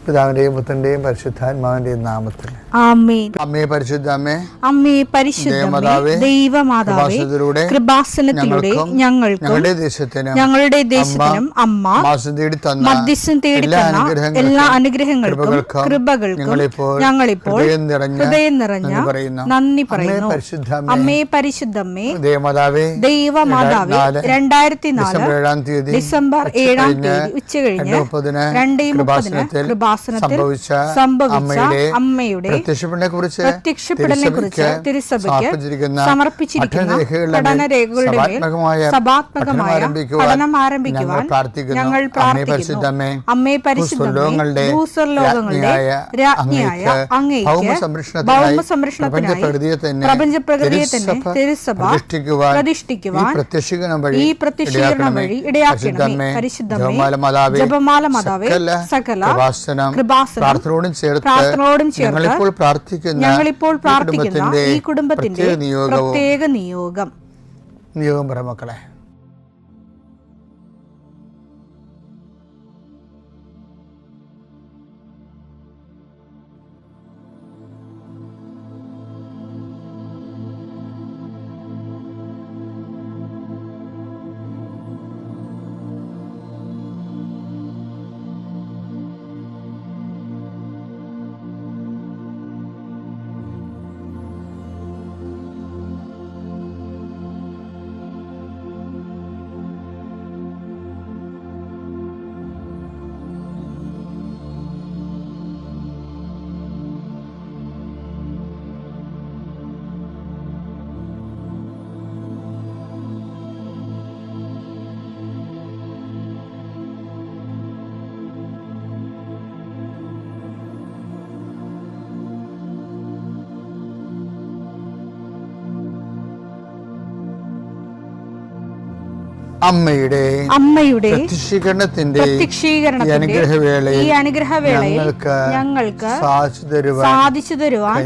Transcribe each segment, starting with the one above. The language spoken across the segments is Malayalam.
പിതാവിന്റെയും പുത്രന്റെയും പരിശുദ്ധാത്മാവിന്റെയും നാമത്തിൽ ആമേൻ. അമ്മേ പരിശുദ്ധ അമ്മേ, അമ്മേ പരിശുദ്ധമേ, ദൈവമാതാവേ, കൃപാസനത്തിലൂടെ ഞങ്ങൾക്കും ഞങ്ങളുടെ ദേശത്തിനും അമ്മ മധ്യസ്ഥം തേടി തന്ന എല്ലാ അനുഗ്രഹങ്ങൾക്കും കൃപകൾക്കും ഞങ്ങളിപ്പോൾ ഹൃദയം നിറഞ്ഞ നന്ദി പറയുന്നു. അമ്മേ പരിശുദ്ധമേ, ദൈവമാതാവേ, 2004 ഡിസംബർ 7 ഉച്ചകഴിഞ്ഞ് 2:30 കൃപാസനത്തിൽ സംഭവിച്ച അമ്മയുടെ പ്രത്യക്ഷപ്പെടലിനെ കുറിച്ച് തിരുസഭയ്ക്ക് സമർപ്പിച്ചിരിക്കുന്ന പഠനരേഖകളുടെ മേൽ സഭാത്മകമായ പഠനം ആരംഭിക്കുവാൻ ഞങ്ങൾ പ്രാർത്ഥിക്കുന്നു. അമ്മേ പരിശുദ്ധമേ, ഭൂസ്വർലോകങ്ങളുടെ രാജ്ഞിയായ അങ്ങേയ്ക്ക് ഭൗമസംരക്ഷണത്തിനായി പ്രപഞ്ചപ്രകൃതിയെ തന്നെ തിരുസഭ പ്രതിഷ്ഠിക്കുവാൻ ഈ പ്രത്യക്ഷീകരണം വഴി ഇടയാക്കണമേ. പരിശുദ്ധമേ, ജപമാല മാതാവേ, സകല കൃപാസനം പ്രാർത്ഥനയോടും ചേർത്ത് ഞങ്ങളിപ്പോൾ പ്രാർത്ഥിക്കുന്ന ഈ കുടുംബത്തിന്റെ പ്രത്യേക നിയോഗം മക്കളെ. അമ്മയുടെ പ്രത്യക്ഷീകരണത്തിന്റെ ഈ അനുഗ്രഹവേളയിൽ ഞങ്ങൾക്ക് സാധിച്ചു തരുവാൻ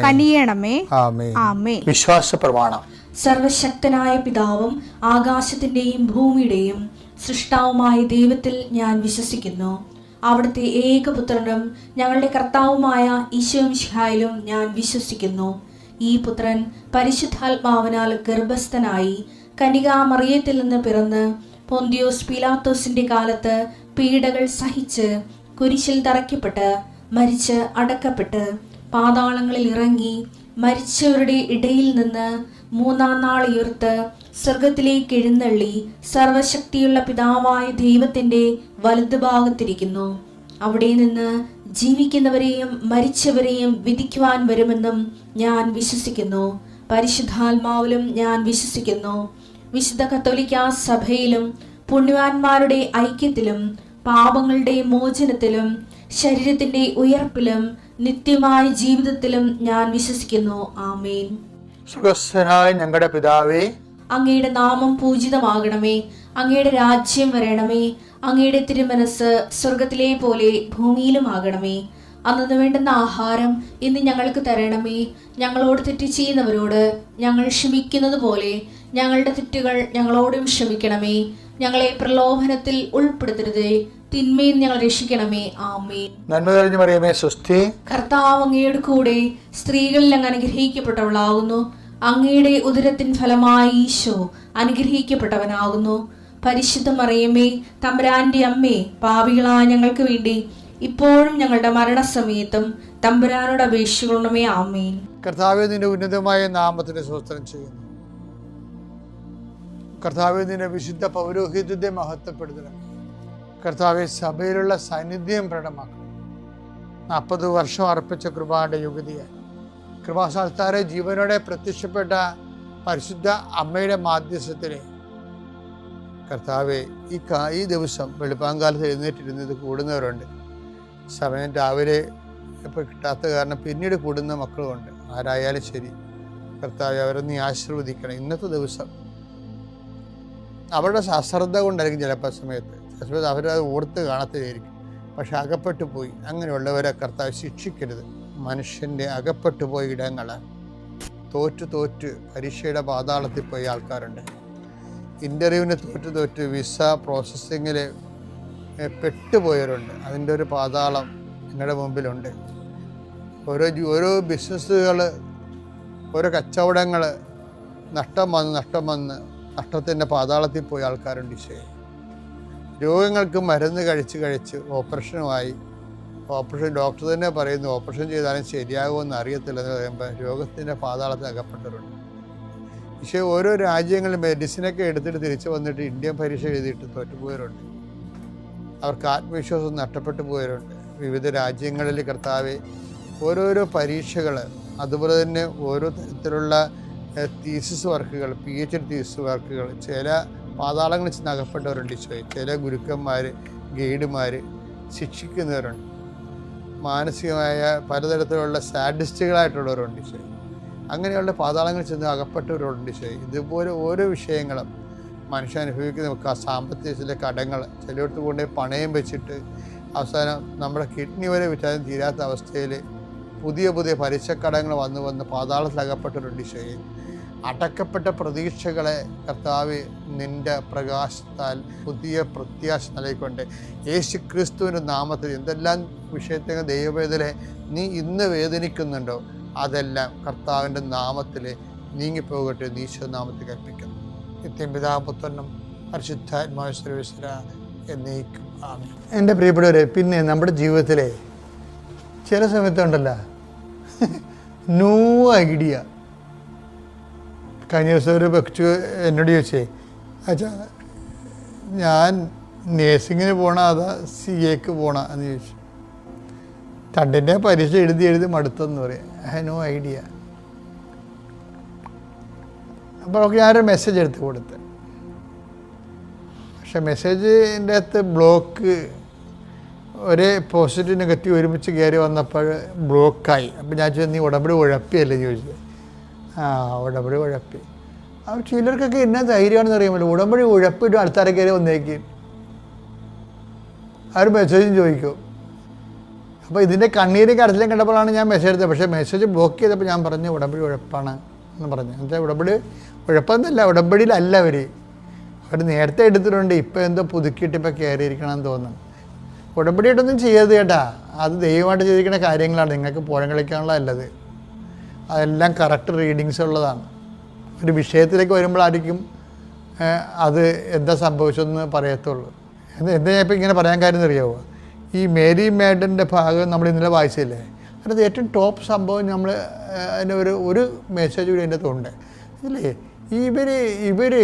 കനിയണമേ. ആമേൻ. വിശ്വാസ പ്രമാണം. സർവശക്തനായ പിതാവും ആകാശത്തിന്റെയും ഭൂമിയുടെയും സൃഷ്ടാവുമായ ദൈവത്തിൽ ഞാൻ വിശ്വസിക്കുന്നു. അവിടുത്തെ ഏകപുത്രനും ഞങ്ങളുടെ കർത്താവുമായ ഈശോമിശിഹായിലും ഞാൻ വിശ്വസിക്കുന്നു. ഈ പുത്രൻ പരിശുദ്ധാത്മാവിനാൽ ഗർഭസ്ഥനായി കന്യകാമറിയത്തിൽ നിന്ന് പിറന്ന് പൊന്തിയോസ് പീലാത്തോസിന്റെ കാലത്ത് പീഡകൾ സഹിച്ച് കുരിശിൽ തറയ്ക്കപ്പെട്ട് മരിച്ച് അടക്കപ്പെട്ട് പാതാളങ്ങളിൽ ഇറങ്ങി മരിച്ചവരുടെ ഇടയിൽ നിന്ന് 3-ാം നാൾ ഉയർത്ത് സ്വർഗത്തിലേക്ക് എഴുന്നള്ളി സർവശക്തിയുള്ള പിതാവായ ദൈവത്തിന്റെ വലതുഭാഗത്തിരിക്കുന്നു. അവിടെ നിന്ന് ജീവിക്കുന്നവരെയും മരിച്ചവരെയും വിധിക്കുവാൻ വരുമെന്നും ഞാൻ വിശ്വസിക്കുന്നു. പരിശുദ്ധാത്മാവിലും ഞാൻ വിശ്വസിക്കുന്നു. വിശുദ്ധ കത്തോലിക്കാ സഭയിലും പുണ്യവാന്മാരുടെ ഐക്യത്തിലും പാപങ്ങളുടെ മോചനത്തിലും ശരീരത്തിന്റെ ഉയർപ്പിലും നിത്യമായ ജീവിതത്തിലും ഞാൻ വിശ്വസിക്കുന്നു. ആമേൻ. സുഖസ്ഥനായ ഞങ്ങളുടെ പിതാവേ, അങ്ങയുടെ നാമം പൂജിതമാകണമേ. അങ്ങയുടെ രാജ്യം വരണമേ. അങ്ങയുടെ തിരുമനസ് സ്വർഗത്തിലെ പോലെ ഭൂമിയിലുമാകണമേ. അന്നു വേണ്ടുന്ന ആഹാരം ഇന്ന് ഞങ്ങൾക്ക് തരണമേ. ഞങ്ങളോട് തെറ്റ് ചെയ്യുന്നവരോട് ഞങ്ങൾ ക്ഷമിക്കുന്നത് പോലെ ഞങ്ങളുടെ തെറ്റുകൾ ഞങ്ങളോടും ക്ഷമിക്കണമേ. ഞങ്ങളെ പ്രലോഭനത്തിൽ ഉൾപ്പെടുത്തരുതേ, തിന്മയിൽ ഞങ്ങൾ രക്ഷിക്കണമേ. ആമേൻ. നന്മ നിറഞ്ഞ മറിയമേ, സ്വസ്തി. കർത്താവ് അങ്ങയുടെ കൂടെ സ്ത്രീകളിൽ അങ്ങ് അനുഗ്രഹിക്കപ്പെട്ടവളാകുന്നു. അങ്ങയുടെ ഉദരത്തിൻ ഫലമായി ഈശോ അനുഗ്രഹിക്കപ്പെട്ടവനാകുന്നു. പരിശുദ്ധ മറിയമേ, തമ്പുരാന്റെ അമ്മേ, പാപികളായ ഞങ്ങൾക്ക് വേണ്ടി ഇപ്പോഴും ഞങ്ങളുടെ മരണസമയത്തും തമ്പുരാനോട് അപേക്ഷിക്കണമേ. ആമേൻ. കർത്താവേ, നിന്റെ ഉന്നതമായ നാമത്തിന് സ്തോത്രം ചെയ്യുന്നു. കർത്താവേ, നിന്റെ വിശുദ്ധ പൗരോഹിത്യത്തെ മഹത്വപ്പെടുത്തണം. കർത്താവെ, സഭയിലുള്ള സാന്നിധ്യം പ്രകടമാക്കണം. 40 വർഷം അർപ്പിച്ച കൃപാന്റെ യുഗതിയായി കൃപാസ്ഥാനത്താരെ ജീവനോടെ പ്രത്യക്ഷപ്പെട്ട പരിശുദ്ധ അമ്മയുടെ മാധ്യസ്ഥത്തിലെ കർത്താവെ, ഈ ദിവസം വെളുപ്പാങ്കാലത്ത് എഴുന്നേറ്റിരുന്നത് കൂടുന്നവരുണ്ട്. സമയം രാവിലെ ഇപ്പോൾ കിട്ടാത്ത കാരണം പിന്നീട് കൂടുന്ന മക്കളുമുണ്ട്. ആരായാലും ശരി കർത്താവെ, അവരെ നീ ആശീർവദിക്കണം. ഇന്നത്തെ ദിവസം അവരുടെ അശ്രദ്ധ കൊണ്ടായിരിക്കും ചിലപ്പോൾ സമയത്ത് അവരത് ഓർത്ത് കാണത്തില്ലായിരിക്കും. പക്ഷെ അകപ്പെട്ടു പോയി. അങ്ങനെയുള്ളവരെ കർത്താവ് ശിക്ഷിക്കരുത്. മനുഷ്യൻ്റെ അകപ്പെട്ടു പോയ ഇടങ്ങൾ തോറ്റ് പരീക്ഷയുടെ പാതാളത്തിൽ പോയ ആൾക്കാരുണ്ട്. ഇൻ്റർവ്യൂവിന് തോറ്റ് വിസ പ്രോസസ്സിങ്ങിൽ പെട്ടുപോയവരുണ്ട്. അതിൻ്റെ ഒരു പാതാളം നിങ്ങളുടെ മുമ്പിലുണ്ട്. ഓരോ ബിസിനസ്സുകൾ, ഓരോ കച്ചവടങ്ങൾ നഷ്ടം വന്ന് നഷ്ടത്തിൻ്റെ പാതാളത്തിൽ പോയ ആൾക്കാരുണ്ട്. ഈശോയെ, രോഗങ്ങൾക്ക് മരുന്ന് കഴിച്ച് ഓപ്പറേഷനുമായി, ഓപ്പറേഷൻ ഡോക്ടർ തന്നെ പറയുന്നു ഓപ്പറേഷൻ ചെയ്താലും ശരിയാകുമെന്ന് അറിയത്തില്ലെന്ന് പറയുമ്പോൾ രോഗത്തിൻ്റെ പാതാളത്തിൽ അകപ്പെട്ടവരുണ്ട്. പക്ഷേ ഓരോ രാജ്യങ്ങളിൽ മെഡിസിനൊക്കെ എടുത്തിട്ട് തിരിച്ചു വന്നിട്ട് ഇന്ത്യൻ പരീക്ഷ എഴുതിയിട്ട് തോറ്റുപോയവരുണ്ട്. അവർക്ക് ആത്മവിശ്വാസം നഷ്ടപ്പെട്ടു പോയവരുണ്ട്. വിവിധ രാജ്യങ്ങളിൽ കർത്താവെ ഓരോരോ പരീക്ഷകൾ, അതുപോലെ തന്നെ ഓരോ തരത്തിലുള്ള തീസിസ് വർക്കുകൾ, PhD തീസിസ് വർക്കുകൾ, ചില പാതാളങ്ങളിൽ ചെന്ന് അകപ്പെട്ടവരുണ്ട്. ഈശോയെ, ചില ഗുരുക്കന്മാർ, ഗൈഡുമാർ ശിക്ഷിക്കുന്നവരുണ്ട്. മാനസികമായ പലതരത്തിലുള്ള സാഡിസ്റ്റുകളായിട്ടുള്ളവരുണ്ട്. ഈശോയെ, അങ്ങനെയുള്ള പാതാളങ്ങളിൽ ചെന്ന് അകപ്പെട്ടവരുണ്ട്. ഈശോയെ, ഇതുപോലെ ഓരോ വിഷയങ്ങളും മനുഷ്യൻ അനുഭവിക്കുന്ന സാമ്പത്തിക ചില കടങ്ങൾ, ചിലയിടത്ത് കൊണ്ടുപോയി പണയം വെച്ചിട്ട് അവസാനം നമ്മുടെ കിഡ്നി വരെ വിറ്റാലും തീരാത്ത അവസ്ഥയിൽ പുതിയ പലിശക്കടങ്ങൾ വന്ന് പാതാളത്തിൽ അകപ്പെട്ടവരുണ്ട്. ഈശോയെ, അടക്കപ്പെട്ട പ്രതീക്ഷകളെ കർത്താവ് നിൻ്റെ പ്രകാശത്താൽ പുതിയ പ്രത്യാശ നൽകിക്കൊണ്ട് യേശു ക്രിസ്തുവിൻ്റെ നാമത്തിൽ എന്തെല്ലാം വിഷയത്തെ ദൈവവേദനെ നീ ഇന്ന് വേദനിക്കുന്നുണ്ടോ അതെല്ലാം കർത്താവിൻ്റെ നാമത്തിൽ നീങ്ങിപ്പോകട്ടെ. ഈശോ നാമത്തിൽ കൽപ്പിക്കുന്നു. നിത്യം പിതാവും പുത്രനും പരിശുദ്ധാത്മാവുമായ സർവ്വേശ്വര എന്നേക്കും ആമേൻ. എൻ്റെ പ്രിയപ്പെട്ടവരെ, പിന്നെ നമ്മുടെ ജീവിതത്തിലെ ചില സമയത്തുണ്ടല്ലോ നോ ഐഡിയ. കഴിഞ്ഞ ദിവസം ഒരു വ്യക്തി എന്നോട് ചോദിച്ചേ, അച്ഛാ ഞാൻ നേഴ്സിങ്ങിന് പോകണ അതാ CAക്ക് പോകണ എന്ന് ചോദിച്ചു. രണ്ടിൻ്റെ പരീക്ഷ എഴുതി മടുത്തെന്ന് പറയാം. I know idea. അപ്പോൾ അവർക്ക് ഞാനൊരു മെസ്സേജ് എടുത്ത് കൊടുത്ത്, പക്ഷെ മെസ്സേജിൻ്റെ അകത്ത് ബ്ലോക്ക്, ഒരേ പോസിറ്റീവ് നെഗറ്റീവ് ഒരുമിച്ച് കയറി വന്നപ്പോൾ ബ്ലോക്കായി. അപ്പോൾ ഞാൻ ചോദിച്ചു, നീ ഉടമ്പടി ഉഴപ്പിയല്ലേ ചോദിച്ചത്. ഉടമ്പടി ഉഴപ്പി. അപ്പോൾ ചിലർക്കൊക്കെ എന്നാ ധൈര്യമാണെന്ന് അറിയാമല്ലോ, ഉടമ്പടി ഉഴപ്പിട്ട് അടുത്താരെ കയറി വന്നേക്കും, ആ ഒരു മെസ്സേജും ചോദിക്കും. അപ്പോൾ ഇതിൻ്റെ കണ്ണീരും കടത്തിലും കണ്ടപ്പോഴാണ് ഞാൻ മെസ്സേജ് എടുത്തത്. പക്ഷേ മെസ്സേജ് ബ്ലോക്ക് ചെയ്തപ്പോൾ ഞാൻ പറഞ്ഞു ഉടമ്പടി ഉഴപ്പാണ് എന്ന് പറഞ്ഞു. എന്നുവെച്ചാൽ ഉടമ്പടി ഉഴപ്പൊന്നുമില്ല, ഉടമ്പടിയിലല്ല അവർ നേരത്തെ എടുത്തിട്ടുണ്ട്, ഇപ്പോൾ എന്തോ പുതുക്കിയിട്ട് ഇപ്പോൾ കയറിയിരിക്കണമെന്ന് തോന്നുന്നു. ഉടമ്പടിയായിട്ടൊന്നും ചെയ്യരുത് കേട്ടാ, അത് ദൈവമായിട്ട് ചെയ്തിരിക്കുന്ന കാര്യങ്ങളാണ്. നിങ്ങൾക്ക് പുഴം കളിക്കാനുള്ളതല്ലത്, അതെല്ലാം കറക്റ്റ് റീഡിങ്സ് ഉള്ളതാണ്. ഒരു വിഷയത്തിലേക്ക് വരുമ്പോഴായിരിക്കും അത് എന്താ സംഭവിച്ചതെന്ന് പറയത്തുള്ളൂ. എന്താ ഞാൻ ഇപ്പോൾ ഇങ്ങനെ പറയാൻ കാര്യം അറിയാമോ, ഈ മേരി മേഡൻ്റെ ഭാഗം നമ്മൾ ഇന്നലെ വായിച്ചില്ലേ, അതിനകത്ത് ഏറ്റവും ടോപ്പ് സംഭവം നമ്മൾ അതിൻ്റെ ഒരു മെസ്സേജ് കൂടി അതിൻ്റെ അകത്തുണ്ട്. ഇല്ലേ, ഇവർ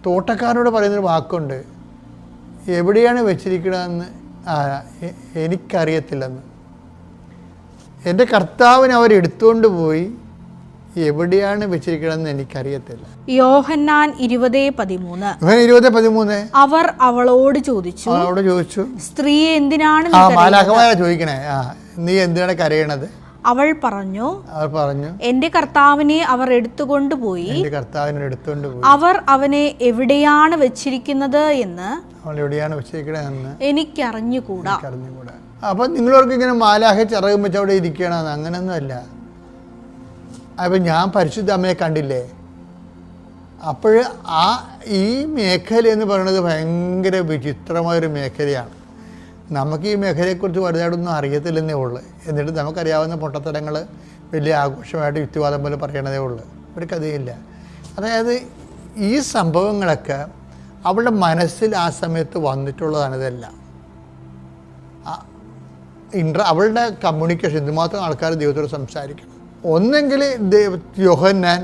തോട്ടക്കാരോട് പറയുന്നൊരു വാക്കുണ്ട്, എവിടെയാണ് വെച്ചിരിക്കണമെന്ന് എനിക്കറിയത്തില്ലെന്ന്. എൻ്റെ കർത്താവിന് അവരെടുത്തുകൊണ്ട് പോയി എവിടെയാണ് വെച്ചിരിക്കണമെന്ന് എനിക്കറിയത്തില്ല. യോഹന്നാൻ 20:13. 20:13 അവർ അവളോട് ചോദിച്ചു, സ്ത്രീയെ എന്തിനാണ് ചോദിക്കണേ, നീ എന്തിനാണ് കരയണത്? അവൾ പറഞ്ഞു, എന്റെ കർത്താവിനെ അവർ എടുത്തുകൊണ്ടുപോയി. അവർ അവനെ എവിടെയാണ് വെച്ചിരിക്കുന്നത് എന്ന് എനിക്കറിഞ്ഞുകൂടാ. അപ്പൊ നിങ്ങളോർക്ക് ഇങ്ങനെ മാലാഖ ചിറകും വെച്ച് അവിടെ ഇരിക്കണമെന്ന് അങ്ങനൊന്നും അല്ല. അപ്പം ഞാൻ പരിശുദ്ധ അമ്മയെ കണ്ടില്ലേ. അപ്പോൾ ഈ മേഖല എന്ന് പറയുന്നത് ഭയങ്കര വിചിത്രമായൊരു മേഖലയാണ്. നമുക്ക് ഈ മേഖലയെക്കുറിച്ച് വലുതായിട്ടൊന്നും അറിയത്തില്ലെന്നേ ഉള്ളൂ. എന്നിട്ട് നമുക്കറിയാവുന്ന പൊട്ടത്തരങ്ങൾ വലിയ ആഘോഷമായിട്ട് യുക്തിവാദം പോലെ പറയണതേ ഉള്ളൂ, ഒരു കഥയില്ല. അതായത് ഈ സംഭവങ്ങളൊക്കെ അവളുടെ മനസ്സിൽ ആ സമയത്ത് വന്നിട്ടുള്ളതാണ്. ഇതെല്ലാം അവളുടെ കമ്മ്യൂണിക്കേഷൻ, എന്തുമാത്രം ആൾക്കാർ ദൈവത്തോട് സംസാരിക്കണം. ഒന്നെങ്കിൽ യോഹന്നാൻ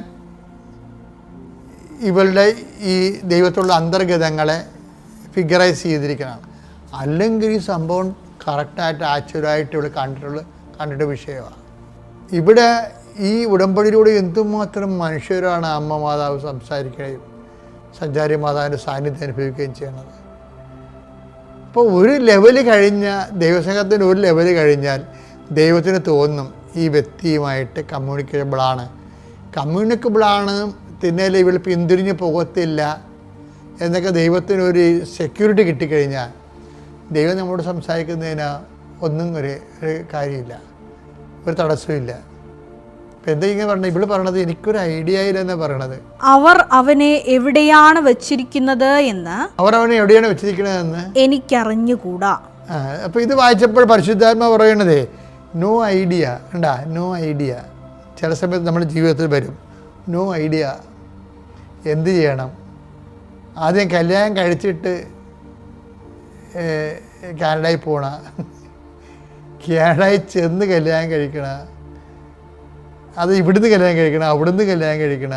ഇവളുടെ ഈ ദൈവത്തോടുള്ള അന്തർഗതങ്ങളെ ഫിഗറൈസ് ചെയ്തിരിക്കണം, അല്ലെങ്കിൽ ഈ സംഭവം കറക്റ്റായിട്ട് ആക്ച്വലായിട്ട് ഇവിടെ കണ്ടിട്ട് വിഷയമാണ്. ഇവിടെ ഈ ഉടമ്പടിയിലൂടെ എന്തുമാത്രം മനുഷ്യരാണ് അമ്മ മാതാവ് സംസാരിക്കുകയും സഞ്ചാരി മാതാവിൻ്റെ സാന്നിധ്യം അനുഭവിക്കുകയും ചെയ്യണത്. അപ്പോൾ ഒരു ലെവല് കഴിഞ്ഞാൽ, ദൈവസംഘത്തിന് ഒരു ലെവല് കഴിഞ്ഞാൽ ദൈവത്തിന് തോന്നും ഈ വ്യക്തിയുമായിട്ട് കമ്മ്യൂണിക്കബിളാണ് തിന്നേൽ ഇവൾ പിന്തിരിഞ്ഞ് പോകത്തില്ല എന്നൊക്കെ ദൈവത്തിനൊരു സെക്യൂരിറ്റി കിട്ടിക്കഴിഞ്ഞാൽ ദൈവം നമ്മോട് സംസാരിക്കുന്നതിന് ഒന്നും ഒരു കാര്യമില്ല, ഒരു തടസ്സമില്ല. ഇപ്പം എന്താ ഇങ്ങനെ പറഞ്ഞത്, ഇവള് പറയണത് എനിക്കൊരു ഐഡിയ ഇല്ലെന്നാണ് പറയണത്. അവർ അവനെ എവിടെയാണ് വെച്ചിരിക്കുന്നത് എന്ന് എനിക്കറിഞ്ഞുകൂടാ. അപ്പോൾ ഇത് വായിച്ചപ്പോൾ പരിശുദ്ധാത്മ പറയണതേ നോ ഐഡിയ ഉണ്ടാ, നോ ഐഡിയ. ചില സമയത്ത് നമ്മുടെ ജീവിതത്തിൽ വരും നോ ഐഡിയ. എന്ത് ചെയ്യണം? ആദ്യം കല്യാണം കഴിച്ചിട്ട് കാനഡയിൽ പോണ, കാനഡയിൽ ചെന്ന് കല്യാണം കഴിക്കണ, അത് ഇവിടുന്ന് കല്യാണം കഴിക്കണം, അവിടുന്ന് കല്യാണം കഴിക്കണ,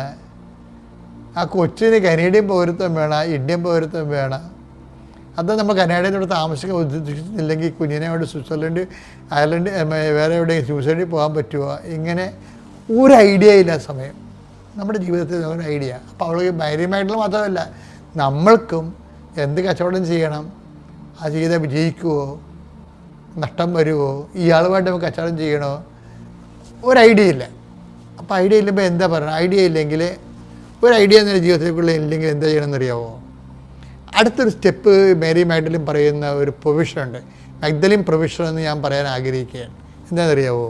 ആ കൊച്ചിന് കനേഡിയൻ പൗരത്വം വേണം, ഇന്ത്യൻ പൗരത്വം വേണം. അത് നമ്മൾ കനേഡയിലൂടെ താമസിക്കാൻ ഉദ്ദേശിച്ചില്ലെങ്കിൽ കുഞ്ഞിനെ കൊണ്ട് സ്വിറ്റ്സർലൻഡ്, അയർലൻഡ്, വേറെ എവിടെയും സ്വിറ്റ്സർലൻഡിൽ പോകാൻ പറ്റുമോ? ഇങ്ങനെ ഒരു ഐഡിയ ഇല്ല സമയം നമ്മുടെ ജീവിതത്തിൽ ഒരു ഐഡിയ. അപ്പോൾ അവൾക്ക് ധൈര്യമായിട്ടുള്ള മാത്രമല്ല, നമ്മൾക്കും എന്ത് കച്ചവടം ചെയ്യണം, ആ ചെയ്താൽ വിജയിക്കുമോ, നഷ്ടം വരുമോ, ഇയാളുമായിട്ട് നമുക്ക് കച്ചവടം ചെയ്യണോ, ഒരു ഐഡിയ ഇല്ല. അപ്പോൾ ഐഡിയ ഇല്ലുമ്പോൾ എന്താ പറയുക? ഐഡിയ ഇല്ലെങ്കിൽ, ഒരു ഐഡിയ എന്ന ജീവിതത്തിലേക്കുള്ള ഇല്ലെങ്കിൽ എന്താ ചെയ്യണമെന്നറിയാമോ? അടുത്തൊരു സ്റ്റെപ്പ് മേരി മാഗ്ഡലിൻ പറയുന്ന ഒരു പ്രൊവിഷനുണ്ട്, മാഗ്ഡലിൻ പ്രൊവിഷൻ എന്ന് ഞാൻ പറയാൻ ആഗ്രഹിക്കുകയാണ്. എന്താണെന്നറിയാമോ?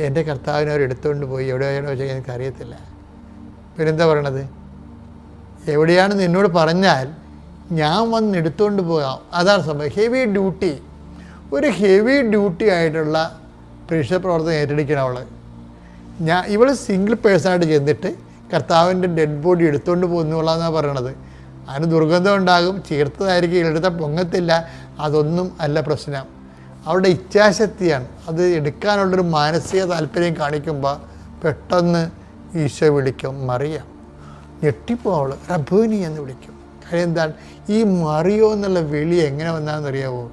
എൻ്റെ കർത്താവിനെ അവർ എടുത്തുകൊണ്ട് പോയി എവിടെയാണോ വെച്ചാൽ എനിക്കറിയത്തില്ല. പിന്നെന്താ പറയണത്? എവിടെയാണെന്ന് എന്നോട് പറഞ്ഞാൽ ഞാൻ വന്ന് എടുത്തുകൊണ്ട് പോകാം. അതാണ് സംഭവം. ഹെവി ഡ്യൂട്ടി, ഒരു ഹെവി ഡ്യൂട്ടി ആയിട്ടുള്ള പ്രേക്ഷിത പ്രവർത്തനം ഏറ്റെടുക്കണം അവൾ. ഇവൾ സിംഗിൾ പേഴ്സണായിട്ട് ചെന്നിട്ട് കർത്താവിൻ്റെ ഡെഡ് ബോഡി എടുത്തുകൊണ്ട് പോകുന്നുള്ളതെന്നാണ് പറയണത്. അതിന് ദുർഗന്ധം ഉണ്ടാകും, ചേർത്തതായിരിക്കും, എടുത്താൽ പൊങ്ങത്തില്ല, അതൊന്നും അല്ല പ്രശ്നം. അവളുടെ ഇച്ഛാശക്തിയാണ്. അത് എടുക്കാനുള്ളൊരു മാനസിക താല്പര്യം കാണിക്കുമ്പോൾ പെട്ടെന്ന് ഈശോ വിളിക്കും, മറിയാം. ഞെട്ടിപ്പോ അവൾ റബ്ബൂനി എന്ന് വിളിക്കും. കാര്യം എന്താണ്? ഈ മറിയോ എന്നുള്ള വിളി എങ്ങനെ വന്നാണെന്നറിയാവോ?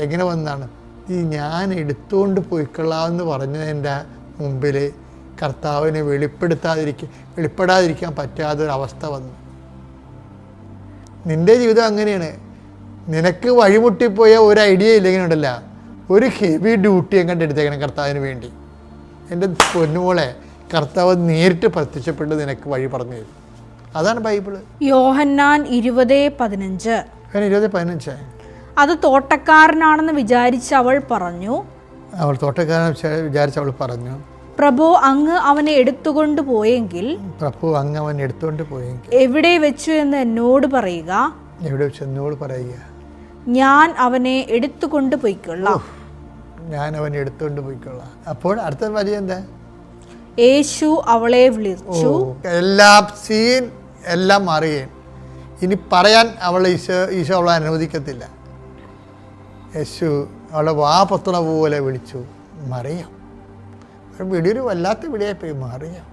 എങ്ങനെ വന്നാണ്? ഈ ഞാൻ എടുത്തുകൊണ്ട് പോയിക്കൊള്ളാമെന്ന് പറഞ്ഞതിൻ്റെ മുമ്പിൽ കർത്താവിനെ വെളിപ്പെടാതിരിക്കാൻ പറ്റാത്തൊരവസ്ഥ വന്നു. നിൻ്റെ ജീവിതം അങ്ങനെയാണ്. നിനക്ക് വഴിമുട്ടിപ്പോയ ഒരു ഐഡിയ ഇല്ലെങ്കിലുണ്ടല്ല, ഒരു ഹെവി ഡ്യൂട്ടി എങ്ങോട്ട് എടുത്തേക്കണം കർത്താവിന് വേണ്ടി. എൻ്റെ പൊന്നുമോളെ, കർത്താവ് നേരിട്ട് പ്രത്യക്ഷപ്പെട്ട് നിനക്ക് വഴി പറഞ്ഞു തരും. അതാണ് ബൈബിള്. യോഹന്നാൻ 20:15. 20:15. അത് തോട്ടക്കാരനാണെന്ന് വിചാരിച്ച് അവൾ പറഞ്ഞു. പ്രഭു അങ്ങ് അവനെ എടുത്തുകൊണ്ട് പോയെങ്കിൽ എവിടെ വെച്ചു എന്ന് എന്നോട് പറയുക. ഞാൻ അവനെ എടുത്തുകൊണ്ട് പോയിക്കൊള്ളാം. അപ്പോൾ അടുത്ത വരി എന്താ? യേശു അവളെ വിളിച്ചു. എല്ലാം അറിയാൻ ഇനി പറയാൻ ഈശോ അവളെ അനുവദിക്കത്തില്ല. യേശു അവളെ പൊത്തണ പോലെ വിളിച്ചു, മറിയാം. വിളിയൊരു വല്ലാത്ത വിളിയായിപ്പോയി, മറിയാം.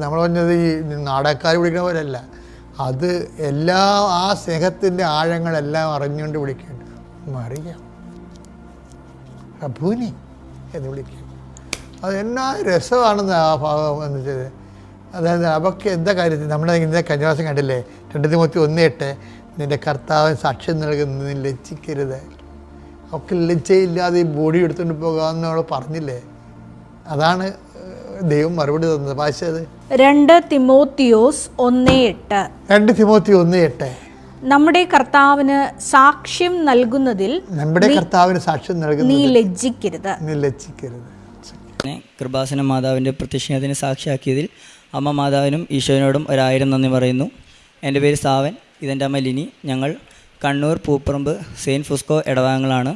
നമ്മൾ പറഞ്ഞത് ഈ നാടകക്കാർ വിളിക്കുന്ന പോലെയല്ല, അത് ആ സ്നേഹത്തിൻ്റെ ആഴങ്ങളെല്ലാം അറിഞ്ഞുകൊണ്ട് വിളിക്കുന്നുണ്ട്, മറിയാം, റബ്ബൂനി എന്ന് വിളിക്കും. അത് എന്നാ രസമാണെന്ന് ആ ഭാഗം എന്ന് വെച്ചത്. അതായത് അവർക്ക് എന്താ കാര്യത്തിൽ നമ്മുടെ ഇന്നത്തെ കന്യാസം കണ്ടില്ലേ, 2 തിമോത്തി 1:8, നിൻ്റെ കർത്താവിന് സാക്ഷ്യം നൽകുന്നത് ലജ്ജിക്കരുത്. അവർക്ക് ലജ്ജയില്ലാതെ ഈ ബോഡി എടുത്തുകൊണ്ട് പോകാമെന്ന് അവൾ പറഞ്ഞില്ലേ. അതാണ് ദൈവം മറുപടി തന്നത്. വായിച്ചത് 2 തിമോത്തിയോസ് 1:8. നമ്മുടെ കർത്താവിന് സാക്ഷ്യം നൽകുന്നതിൽ നീ ലജ്ജിക്കരുത്. കൃപാസന മാതാവിൻ്റെ പ്രത്യക്ഷത്തിന് സാക്ഷിയാക്കിയതിൽ അമ്മ മാതാവിനും ഈശോനോടും 1000 നന്ദി പറയുന്നു. എൻ്റെ പേര് സാവൻ, ഇതെൻ്റെ അമ്മ ലിനി. ഞങ്ങൾ കണ്ണൂർ പൂപ്പറമ്പ് സെയിൻറ്റ് ഫുസ്കോ ഇടവാങ്ങളാണ്.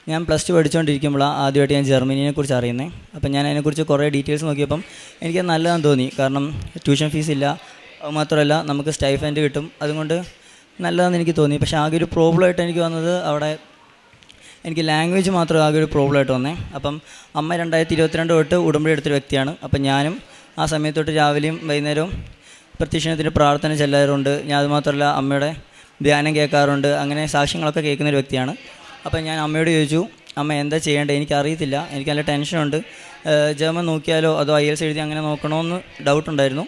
ഞാൻ +2 പഠിച്ചുകൊണ്ടിരിക്കുമ്പോഴാണ് ആദ്യമായിട്ട് ഞാൻ ജർമ്മനിയെ കുറിച്ച് അറിയുന്നത്. അപ്പം ഞാൻ അതിനെക്കുറിച്ച് കുറേ ഡീറ്റെയിൽസ് നോക്കിയപ്പം എനിക്ക് നല്ലതാണെന്ന് തോന്നി. കാരണം ട്യൂഷൻ ഫീസ് ഇല്ല, മാത്രമല്ല നമുക്ക് സ്റ്റൈഫൻഡ് കിട്ടും, അതുകൊണ്ട് നല്ലതാണെന്ന് എനിക്ക് തോന്നി. പക്ഷേ ആകെ ഒരു പ്രോബ്ലമായിട്ട് എനിക്ക് വന്നത് അവിടെ എനിക്ക് ലാംഗ്വേജ് മാത്രം ആകെ ഒരു പ്രോബ്ലമായിട്ട് വന്നേ. അപ്പം അമ്മ 2022 തൊട്ട് ഉടമ്പടി എടുത്തൊരു വ്യക്തിയാണ്. അപ്പം ഞാനും ആ സമയത്ത് തൊട്ട് രാവിലെയും വൈകുന്നേരവും പ്രത്യക്ഷണത്തിന് പ്രാർത്ഥന ചെല്ലാറുണ്ട്. ഞാൻ അതുമാത്രമല്ല അമ്മയുടെ ധ്യാനം കേൾക്കാറുണ്ട്. അങ്ങനെ സാക്ഷ്യങ്ങളൊക്കെ കേൾക്കുന്നൊരു വ്യക്തിയാണ്. അപ്പം ഞാൻ അമ്മയോട് ചോദിച്ചു, അമ്മ എന്താ ചെയ്യേണ്ടത്, എനിക്കറിയത്തില്ല, എനിക്ക് നല്ല ടെൻഷനുണ്ട്, ജർമ്മൻ നോക്കിയാലോ അതോ IELTS എഴുതി അങ്ങനെ നോക്കണമെന്ന് ഡൗട്ടുണ്ടായിരുന്നു.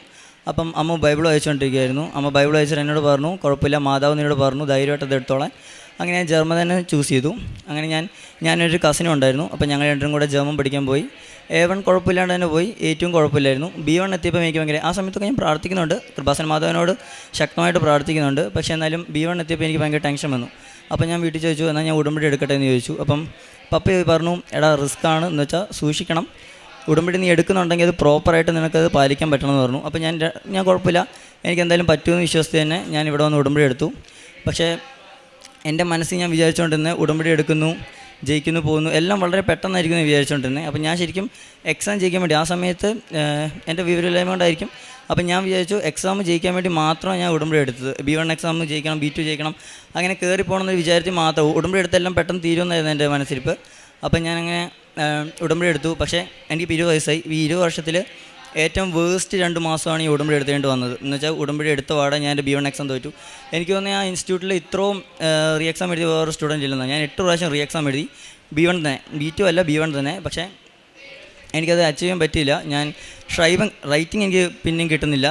അപ്പം അമ്മ ബൈബിൾ വായിച്ചുകൊണ്ടിരിക്കുകയായിരുന്നു. അമ്മ ബൈബിൾ വായിച്ചിട്ട് എന്നോട് പറഞ്ഞു, കുഴപ്പമില്ല, മാതാവ് എന്നോട് പറഞ്ഞു ധൈര്യമായിട്ട് അത് എടുത്തോളാൻ. അങ്ങനെ ഞാൻ ജർമ്മൻ തന്നെ ചൂസ് ചെയ്തു. അങ്ങനെ ഞാനൊരു കസിനും ഉണ്ടായിരുന്നു. അപ്പം ഞങ്ങൾ രണ്ടും കൂടെ ജർമ്മൻ പഠിക്കാൻ പോയി. A1 കുഴപ്പമില്ലാണ്ട് തന്നെ പോയി, A2 കുഴപ്പമില്ലായിരുന്നു. B1 എത്തിയപ്പോൾ എനിക്ക് ഭയങ്കര, ആ സമയത്തൊക്കെ ഞാൻ പ്രാർത്ഥിക്കുന്നുണ്ട്, കൃപാസന മാതാവിനോട് ശക്തമായിട്ട് പ്രാർത്ഥിക്കുന്നുണ്ട്. പക്ഷേ എന്നാലും B1 എത്തിയപ്പോൾ എനിക്ക് ഭയങ്കര ടെൻഷൻ വന്നു. അപ്പം ഞാൻ വീട്ടിൽ ചോദിച്ചു, എന്നാൽ ഞാൻ ഉടമ്പടി എടുക്കട്ടെ എന്ന് ചോദിച്ചു. അപ്പം പപ്പ പറഞ്ഞു, എടാ റിസ്ക് ആണ്, എന്ന് വെച്ചാൽ സൂക്ഷിക്കണം, ഉടമ്പടി നീ എടുക്കുന്നുണ്ടെങ്കിൽ അത് പ്രോപ്പറായിട്ട് നിനക്കത് പാലിക്കാൻ പറ്റണമെന്ന് പറഞ്ഞു. അപ്പം ഞാൻ കുഴപ്പമില്ല, എനിക്ക് എന്തായാലും പറ്റുമെന്ന് വിശ്വസിച്ച് തന്നെ ഞാൻ ഇവിടെ വന്ന് ഉടമ്പടി എടുത്തു. പക്ഷേ എൻ്റെ മനസ്സിൽ ഞാൻ വിചാരിച്ചുകൊണ്ടിരുന്നത് ഉടമ്പടി എടുക്കുന്നു, ജയിക്കുന്നു, പോകുന്നു, എല്ലാം വളരെ പെട്ടെന്നായിരിക്കും എന്ന് വിചാരിച്ചുകൊണ്ടിരുന്നത്. അപ്പം ഞാൻ ശരിക്കും എക്സാം ജയിക്കാൻ വേണ്ടി ആ സമയത്ത് എൻ്റെ വിവരമില്ലായ്മ കൊണ്ടായിരിക്കും. അപ്പം ഞാൻ വിചാരിച്ചു എക്സാം ജയിക്കാൻ വേണ്ടി മാത്രമാണ് ഞാൻ ഉടമ്പടി എടുത്തത്. B1 എക്സാം ജയിക്കണം, B2 ജയിക്കണം, അങ്ങനെ കയറി പോകണമെന്ന് വിചാരിച്ച് മാത്രം ഉടമ്പടി എടുത്തെല്ലാം പെട്ടെന്ന് തീരുമെന്നായിരുന്നു എൻ്റെ മനസ്സിരിപ്പ്. അപ്പം ഞാനങ്ങനെ ഉടമ്പടി എടുത്തു. പക്ഷേ എനിക്ക് 20 വയസ്സായി. ഈ 20 വർഷത്തിൽ ഏറ്റവും വേസ്റ്റ് 2 മാസമാണ് ഈ ഉടമ്പടി എടുത്തേണ്ടി വന്നത്. എന്ന് വെച്ചാൽ ഉടമ്പടി എടുത്ത പാടെ ഞാൻ എൻ്റെ B1 എക്സാം തോറ്റു. എനിക്ക് തോന്നുന്നത് ആ ഇൻസ്റ്റിറ്റ്യൂട്ടിൽ ഇത്രയും റീ എക്സാം എഴുതി വേറെ സ്റ്റുഡൻറ്റ് ഇല്ലെന്നാണ്. ഞാൻ 8 പ്രാവശ്യം റീ എക്സാം എഴുതി, B1 തന്നെ, B2 അല്ല B1 തന്നെ. പക്ഷേ എനിക്കത് അച്ചീവ് ചെയ്യാൻ പറ്റിയില്ല. ഞാൻ റൈറ്റിംഗ് എനിക്ക് പിന്നെയും കിട്ടുന്നില്ല,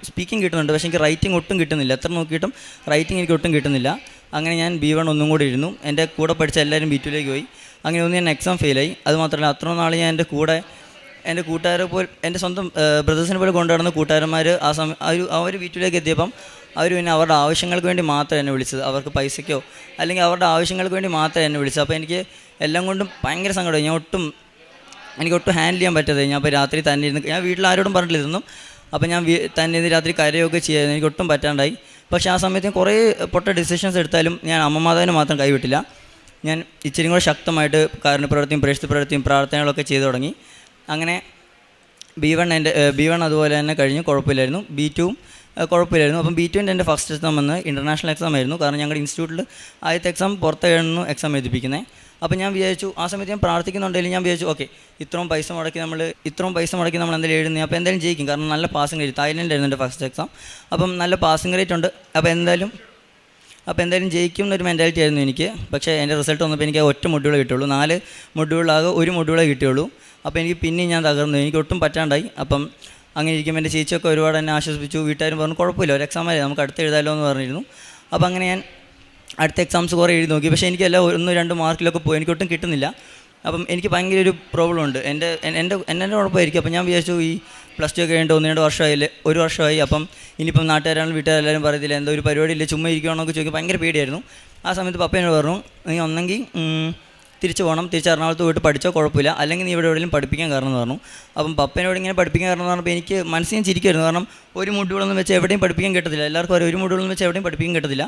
സ്പീക്കിംഗ് കിട്ടുന്നുണ്ട്, പക്ഷേ എനിക്ക് റൈറ്റിംഗ് ഒട്ടും കിട്ടുന്നില്ല. എത്ര നോക്കിയിട്ടും റൈറ്റിംഗ് എനിക്ക് ഒട്ടും കിട്ടുന്നില്ല. അങ്ങനെ ഞാൻ B1 ഒന്നും കൂടി ഇരുന്നു. എൻ്റെ കൂടെ പഠിച്ച എല്ലാവരും B2ലേക്ക് പോയി. അങ്ങനെ ഒന്ന് ഞാൻ എക്സാം ഫെയിലായി. അതുമാത്രമല്ല അത്ര നാൾ ഞാൻ എൻ്റെ കൂട്ടുകാരെ പോലെ, എൻ്റെ സ്വന്തം ബ്രദേഴ്സിനെ പോലെ കൊണ്ടുവരുന്ന കൂട്ടുകാരന്മാർ ആ സമയം അവർ B2ലേക്ക് എത്തിയപ്പം അവർ പിന്നെ അവരുടെ ആവശ്യങ്ങൾക്ക് വേണ്ടി മാത്രം എന്നെ വിളിച്ചത്. അവർക്ക് പൈസയ്ക്കോ അല്ലെങ്കിൽ അവരുടെ ആവശ്യങ്ങൾക്ക് വേണ്ടി മാത്രം എന്നെ വിളിച്ചത്. അപ്പോൾ എനിക്ക് എല്ലാം കൊണ്ടും ഭയങ്കര സങ്കടമായി. എനിക്ക് ഒട്ടും ഹാൻഡിൽ ചെയ്യാൻ പറ്റാതെ ഞാൻ അപ്പോൾ രാത്രി തന്നെ ഇരുന്ന്, ഞാൻ വീട്ടിൽ ആരോടും പറഞ്ഞില്ല ഇതൊന്നും. അപ്പോൾ ഞാൻ തന്നെ ഇരുന്ന് രാത്രി കരയൊക്കെ ചെയ്യായിരുന്നു. എനിക്ക് ഒട്ടും പറ്റാണ്ടായി. പക്ഷേ ആ സമയത്ത് കുറേ പൊട്ട ഡിസിഷൻസ് എടുത്താലും ഞാൻ അമ്മമാതാവിനെ മാത്രം കൈവിട്ടില്ല. ഞാൻ ഇച്ചിരി കൂടെ ശക്തമായിട്ട് കാരുണ്യപ്രവൃത്തിയും പ്രേക്ഷിതപ്രവൃത്തിയും പ്രാർത്ഥനകളൊക്കെ ചെയ്തു തുടങ്ങി. അങ്ങനെ B1 അതുപോലെ തന്നെ കഴിഞ്ഞു, കുഴപ്പമില്ലായിരുന്നു. B2 കുഴപ്പമില്ലായിരുന്നു. അപ്പം B2 എൻ്റെ ഫസ്റ്റ് എക്സാം വന്ന് ഇൻ്റർനാഷണൽ എക്സാം ആയിരുന്നു. കാരണം ഞങ്ങളുടെ ഇൻസ്റ്റിറ്റ്യൂട്ടിൽ ആദ്യത്തെ എക്സാം പുറത്തായിരുന്നു എക്സാം എഴുതിപ്പിക്കുന്നത്. അപ്പോൾ ഞാൻ വിചാരിച്ചു, ആ സമയത്ത് ഞാൻ പ്രാർത്ഥിക്കുന്നുണ്ടെങ്കിലും ഞാൻ വിചാരിച്ചു ഓക്കെ ഇത്രയും പൈസ മുടക്കി നമ്മൾ എന്തെങ്കിലും എഴുതുന്നത്, അപ്പോൾ എന്തായാലും ജയിക്കും. കാരണം നല്ല പാസിംഗ് റേറ്റ്, തായ്ലൻഡിലായിരുന്നു എൻ്റെ ഫസ്റ്റ് എക്സാം. അപ്പം നല്ല പാസിംഗ് റേറ്റ് ഉണ്ട്. അപ്പോൾ എന്തായാലും ജയിക്കും എന്നൊരു മെൻറ്റാലിറ്റി ആയിരുന്നു എനിക്ക്. പക്ഷേ എൻ്റെ റിസൾട്ട് വന്നപ്പോൾ എനിക്ക് ഒറ്റ മൊഡ്യൂളേ കിട്ടുള്ളൂ. 4 മൊഡ്യൂളാകെ 1 മൊഡ്യൂളേ കിട്ടിയുള്ളൂ. അപ്പോൾ എനിക്ക് പിന്നെയും ഞാൻ തകർന്നു, എനിക്ക് ഒട്ടും പറ്റാണ്ടായി. അപ്പം അങ്ങനെ ഇരിക്കുമ്പോൾ എൻ്റെ ചേച്ചിയൊക്കെ ഒരുപാട് എന്നെ ആശ്വസിപ്പിച്ചു. വീട്ടുകാരും പറഞ്ഞു കുഴപ്പമില്ല, ഒരു എക്സാം ആയി, നമുക്ക് അടുത്ത് എഴുതാമല്ലോ എന്ന് പറഞ്ഞിരുന്നു. അപ്പോൾ അങ്ങനെ ഞാൻ അടുത്ത എക്സാംസ് കുറേ എഴുതി നോക്കി. പക്ഷേ എനിക്കെല്ലാം 1-2 മാർക്കിലൊക്കെ പോയി, എനിക്കൊട്ടും കിട്ടുന്നില്ല. അപ്പം എനിക്ക് ഭയങ്കര ഒരു പ്രോബ്ലം ഉണ്ട്. എൻ്റെ കുഴപ്പമായിരിക്കും. അപ്പം ഞാൻ വിചാരിച്ചു ഈ +2 ഒക്കെ കഴിഞ്ഞിട്ട് 1-2 വർഷമായില്ലേ, 1 വർഷമായി. അപ്പം ഇനിയിപ്പം നാട്ടുകാരാണെങ്കിലും വീട്ടുകാരെല്ലാവരും പറയത്തില്ല എന്തോ ഒരു പരിപാടിയില്ല, ചുമ്മാ ഇരിക്കുകയാണെന്നൊക്കെ ചോദിക്കും. ഭയങ്കര പേടിയായിരുന്നു. ആ സമയത്ത് പപ്പ എന്നോട് പറഞ്ഞു, നീ ഒന്നെങ്കിൽ തിരിച്ച് പോകണം, തിരിച്ച് എറണാകുളത്ത് പോയിട്ട് പഠിച്ചോ കുഴപ്പമില്ല, അല്ലെങ്കിൽ നീ ഇവിടെ എവിടെയെങ്കിലും പഠിപ്പിക്കാൻ കാരണം എന്ന് പറഞ്ഞു. അപ്പം പപ്പനോട് ഇങ്ങനെ പഠിപ്പിക്കാൻ കാരണം എന്ന് പറഞ്ഞപ്പോൾ എനിക്ക് മനസ്സിൽ ഞാൻ ചിരിക്കുമായിരുന്നു. കാരണം ഒരു മൊഡ്യൂളൊന്നും വെച്ച് എവിടെയും പഠിപ്പിക്കാൻ കിട്ടത്തില്ല. എല്ലാവർക്കും ഒരു മൊഡ്യൂളൊന്നും വെച്ച് എവിടെയും പഠിപ്പിക്കാൻ കിട്ടത്തില്ല.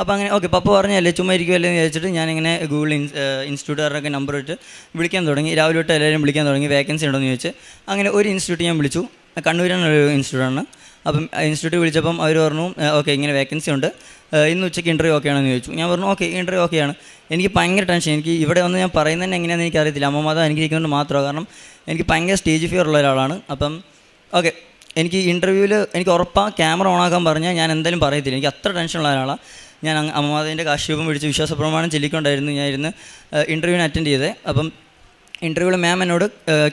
അപ്പോൾ അങ്ങനെ ഓക്കെ പപ്പ പറഞ്ഞല്ലേ ചുമ്മാ ഇരിക്കുമല്ലേ എന്ന് വിചാരിച്ചിട്ട് ഞാനിങ്ങനെ ഗൂഗിൾ ഇൻസ്റ്റിറ്റ്യൂട്ടുകാരുടെയൊക്കെ നമ്പർ ഇട്ട് വിളിക്കാൻ തുടങ്ങി. രാവിലെ തൊട്ട് എല്ലാവരും വിളിക്കാൻ തുടങ്ങി, വേക്കൻസി ഉണ്ടോ എന്ന് ചോദിച്ച്. അങ്ങനെ ഒരു ഇൻസ്റ്റിറ്റ്യൂട്ട് ഞാൻ വിളിച്ചു, കണ്ണൂരാണ് ഒരു ഇൻസ്റ്റിറ്റ്യൂട്ടാണ്. അപ്പം ഇൻസ്റ്റിറ്റ്യൂട്ട് വിളിച്ചപ്പം അവർ പറഞ്ഞു ഓക്കെ ഇങ്ങനെ വേക്കൻസി ഉണ്ട്, ഇന്ന് ഉച്ചയ്ക്ക് ഇൻ്റർവ്യൂ ഓക്കെ ആണെന്ന് ചോദിച്ചു. ഞാൻ പറഞ്ഞു ഓക്കെ ഇൻ്റർവ്യൂ ഓക്കെയാണ്. എനിക്ക് ഭയങ്കര ടെൻഷൻ. എനിക്ക് ഇവിടെ വന്ന് ഞാൻ പറയുന്നതന്നെ എങ്ങനെയാണെന്ന് എനിക്കറിയത്തില്ല. അമ്മമാത അനുഗ്രഹിക്കുന്നത് മാത്രമാണ്. കാരണം എനിക്ക് ഭയങ്കര സ്റ്റേജ് ഫിയർ ഉള്ള ഒരാളാണ്. അപ്പം ഓക്കെ എനിക്ക് ഇൻ്റർവ്യൂവിൽ എനിക്ക് ഉറപ്പാണ് ക്യാമറ ഓണാക്കാൻ പറഞ്ഞാൽ ഞാൻ എന്തായാലും പറയത്തില്ല. എനിക്ക് അത്ര ടെൻഷനുള്ള ഒരാളാണ് ഞാൻ. അമ്മമാതിൻ്റെ കാശ്യപം പിടിച്ച് വിശ്വാസപ്രമാണം ചൊല്ലിക്കൊണ്ടായിരുന്നു ഞാൻ ഇരുന്ന് ഇൻ്റർവ്യൂവിന് അറ്റൻഡ് ചെയ്തത്. അപ്പം ഇൻ്റർവ്യൂവിൽ മാം എന്നോട്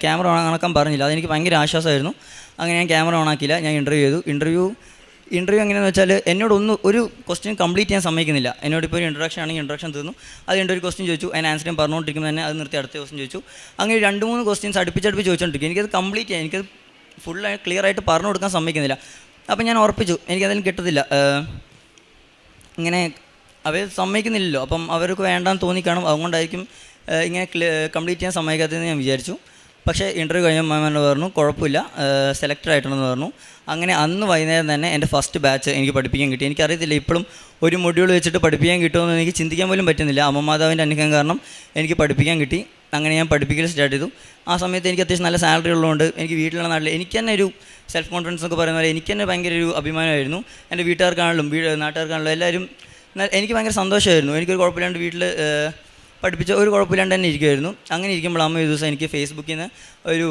ക്യാമറ ഓണാക്കാൻ പറഞ്ഞില്ല. അതെനിക്ക് ഭയങ്കര ആശ്വാസമായിരുന്നു. അങ്ങനെ ഞാൻ ക്യാമറ ഓണാക്കിയില്ല, ഞാൻ ഇൻ്റർവ്യൂ ചെയ്തു. ഇൻ്റർവ്യൂ എങ്ങനെയാണെന്ന് വെച്ചാൽ എന്നോട് ഒരു ക്വസ്റ്റ്യൻ കംപ്ലീറ്റ് ചെയ്യാൻ സമ്മതിക്കുന്നില്ല. എന്നോട് ഇപ്പോൾ ഒരു ഇൻട്രഡക്ഷൻ ആണെങ്കിൽ ഇൻട്രഡക്ഷൻ തീർന്നു, അത് എൻ്റെ ഒരു ക്വസ്റ്റ്യൻ ചോദിച്ചു, അതിന് ആൻസർ ഞാൻ പറഞ്ഞുകൊണ്ടിരിക്കുമ്പോൾ തന്നെ അത് നിർത്തി അടുത്ത ക്വസ്റ്റ്യൻ ചോദിച്ചു. അങ്ങനെ 2-3 ക്വസ്റ്റ്യൻസ് അടുപ്പിച്ചടുപ്പിച്ച് ചോദിച്ചുകൊണ്ടിരിക്കും. എനിക്കത് കംപ്ലീറ്റ് ചെയ്യാൻ, എനിക്കത് ഫുള്ളായി ക്ലിയർ ആയിട്ട് പറഞ്ഞു കൊടുക്കാൻ സമ്മതിക്കുന്നില്ല. അപ്പം ഞാൻ ഉറപ്പിച്ചു എനിക്കതിലും കിട്ടത്തില്ല. ഇങ്ങനെ അവർ സമ്മതിക്കുന്നില്ലല്ലോ, അപ്പം അവർക്ക് വേണ്ടാന്ന് തോന്നിക്കാണും, അതുകൊണ്ടായിരിക്കും ഇങ്ങനെ കംപ്ലീറ്റ് ചെയ്യാൻ സമ്മതിക്കാത്തതെന്ന് ഞാൻ വിചാരിച്ചു. പക്ഷേ ഇൻ്റർവ്യൂ കഴിഞ്ഞ മാമനോട് പറഞ്ഞു കുഴപ്പമില്ല, സെലക്റ്റഡ് ആയിട്ടുണ്ടെന്ന് പറഞ്ഞു. അങ്ങനെ അന്ന് വൈകുന്നേരം തന്നെ എൻ്റെ ഫസ്റ്റ് ബാച്ച് എനിക്ക് പഠിപ്പിക്കാൻ കിട്ടി. എനിക്കറിയത്തില്ല ഇപ്പോഴും ഒരു മൊഡ്യൂൾ വെച്ചിട്ട് പഠിപ്പിക്കാൻ കിട്ടുമെന്ന് എനിക്ക് ചിന്തിക്കാൻ പോലും പറ്റുന്നില്ല. അമ്മമാതാവിൻ്റെ അനുഗ്രഹം കാരണം എനിക്ക് പഠിപ്പിക്കാൻ കിട്ടി. അങ്ങനെ ഞാൻ പഠിപ്പിക്കൽ സ്റ്റാർട്ട് ചെയ്തു. ആ സമയത്ത് എനിക്ക് അത്യാവശ്യം നല്ല സാലറി ഉള്ളതുകൊണ്ട് എനിക്ക് വീട്ടിലുള്ള നാട്ടിൽ എനിക്ക് തന്നെ ഒരു സെൽഫ് കോൺഫിഡൻസ് ഒക്കെ പറയുന്ന പോലെ എനിക്ക് തന്നെ ഭയങ്കര ഒരു അഭിമാനമായിരുന്നു. എൻ്റെ വീട്ടുകാർക്കാണെങ്കിലും നാട്ടുകാർക്കാണെങ്കിലും എല്ലാവരും എനിക്ക് ഭയങ്കര സന്തോഷമായിരുന്നു. എനിക്കൊരു കുഴപ്പമില്ലാണ്ട് വീട്ടിൽ പഠിപ്പിച്ച ഒരു കുഴപ്പമില്ലാണ്ട് തന്നെ ഇരിക്കുമായിരുന്നു. അങ്ങനെ ഇരിക്കുമ്പോൾ അമ്മ ഒരു ദിവസം എനിക്ക് ഫേസ്ബുക്കിൽ നിന്ന് ഒരു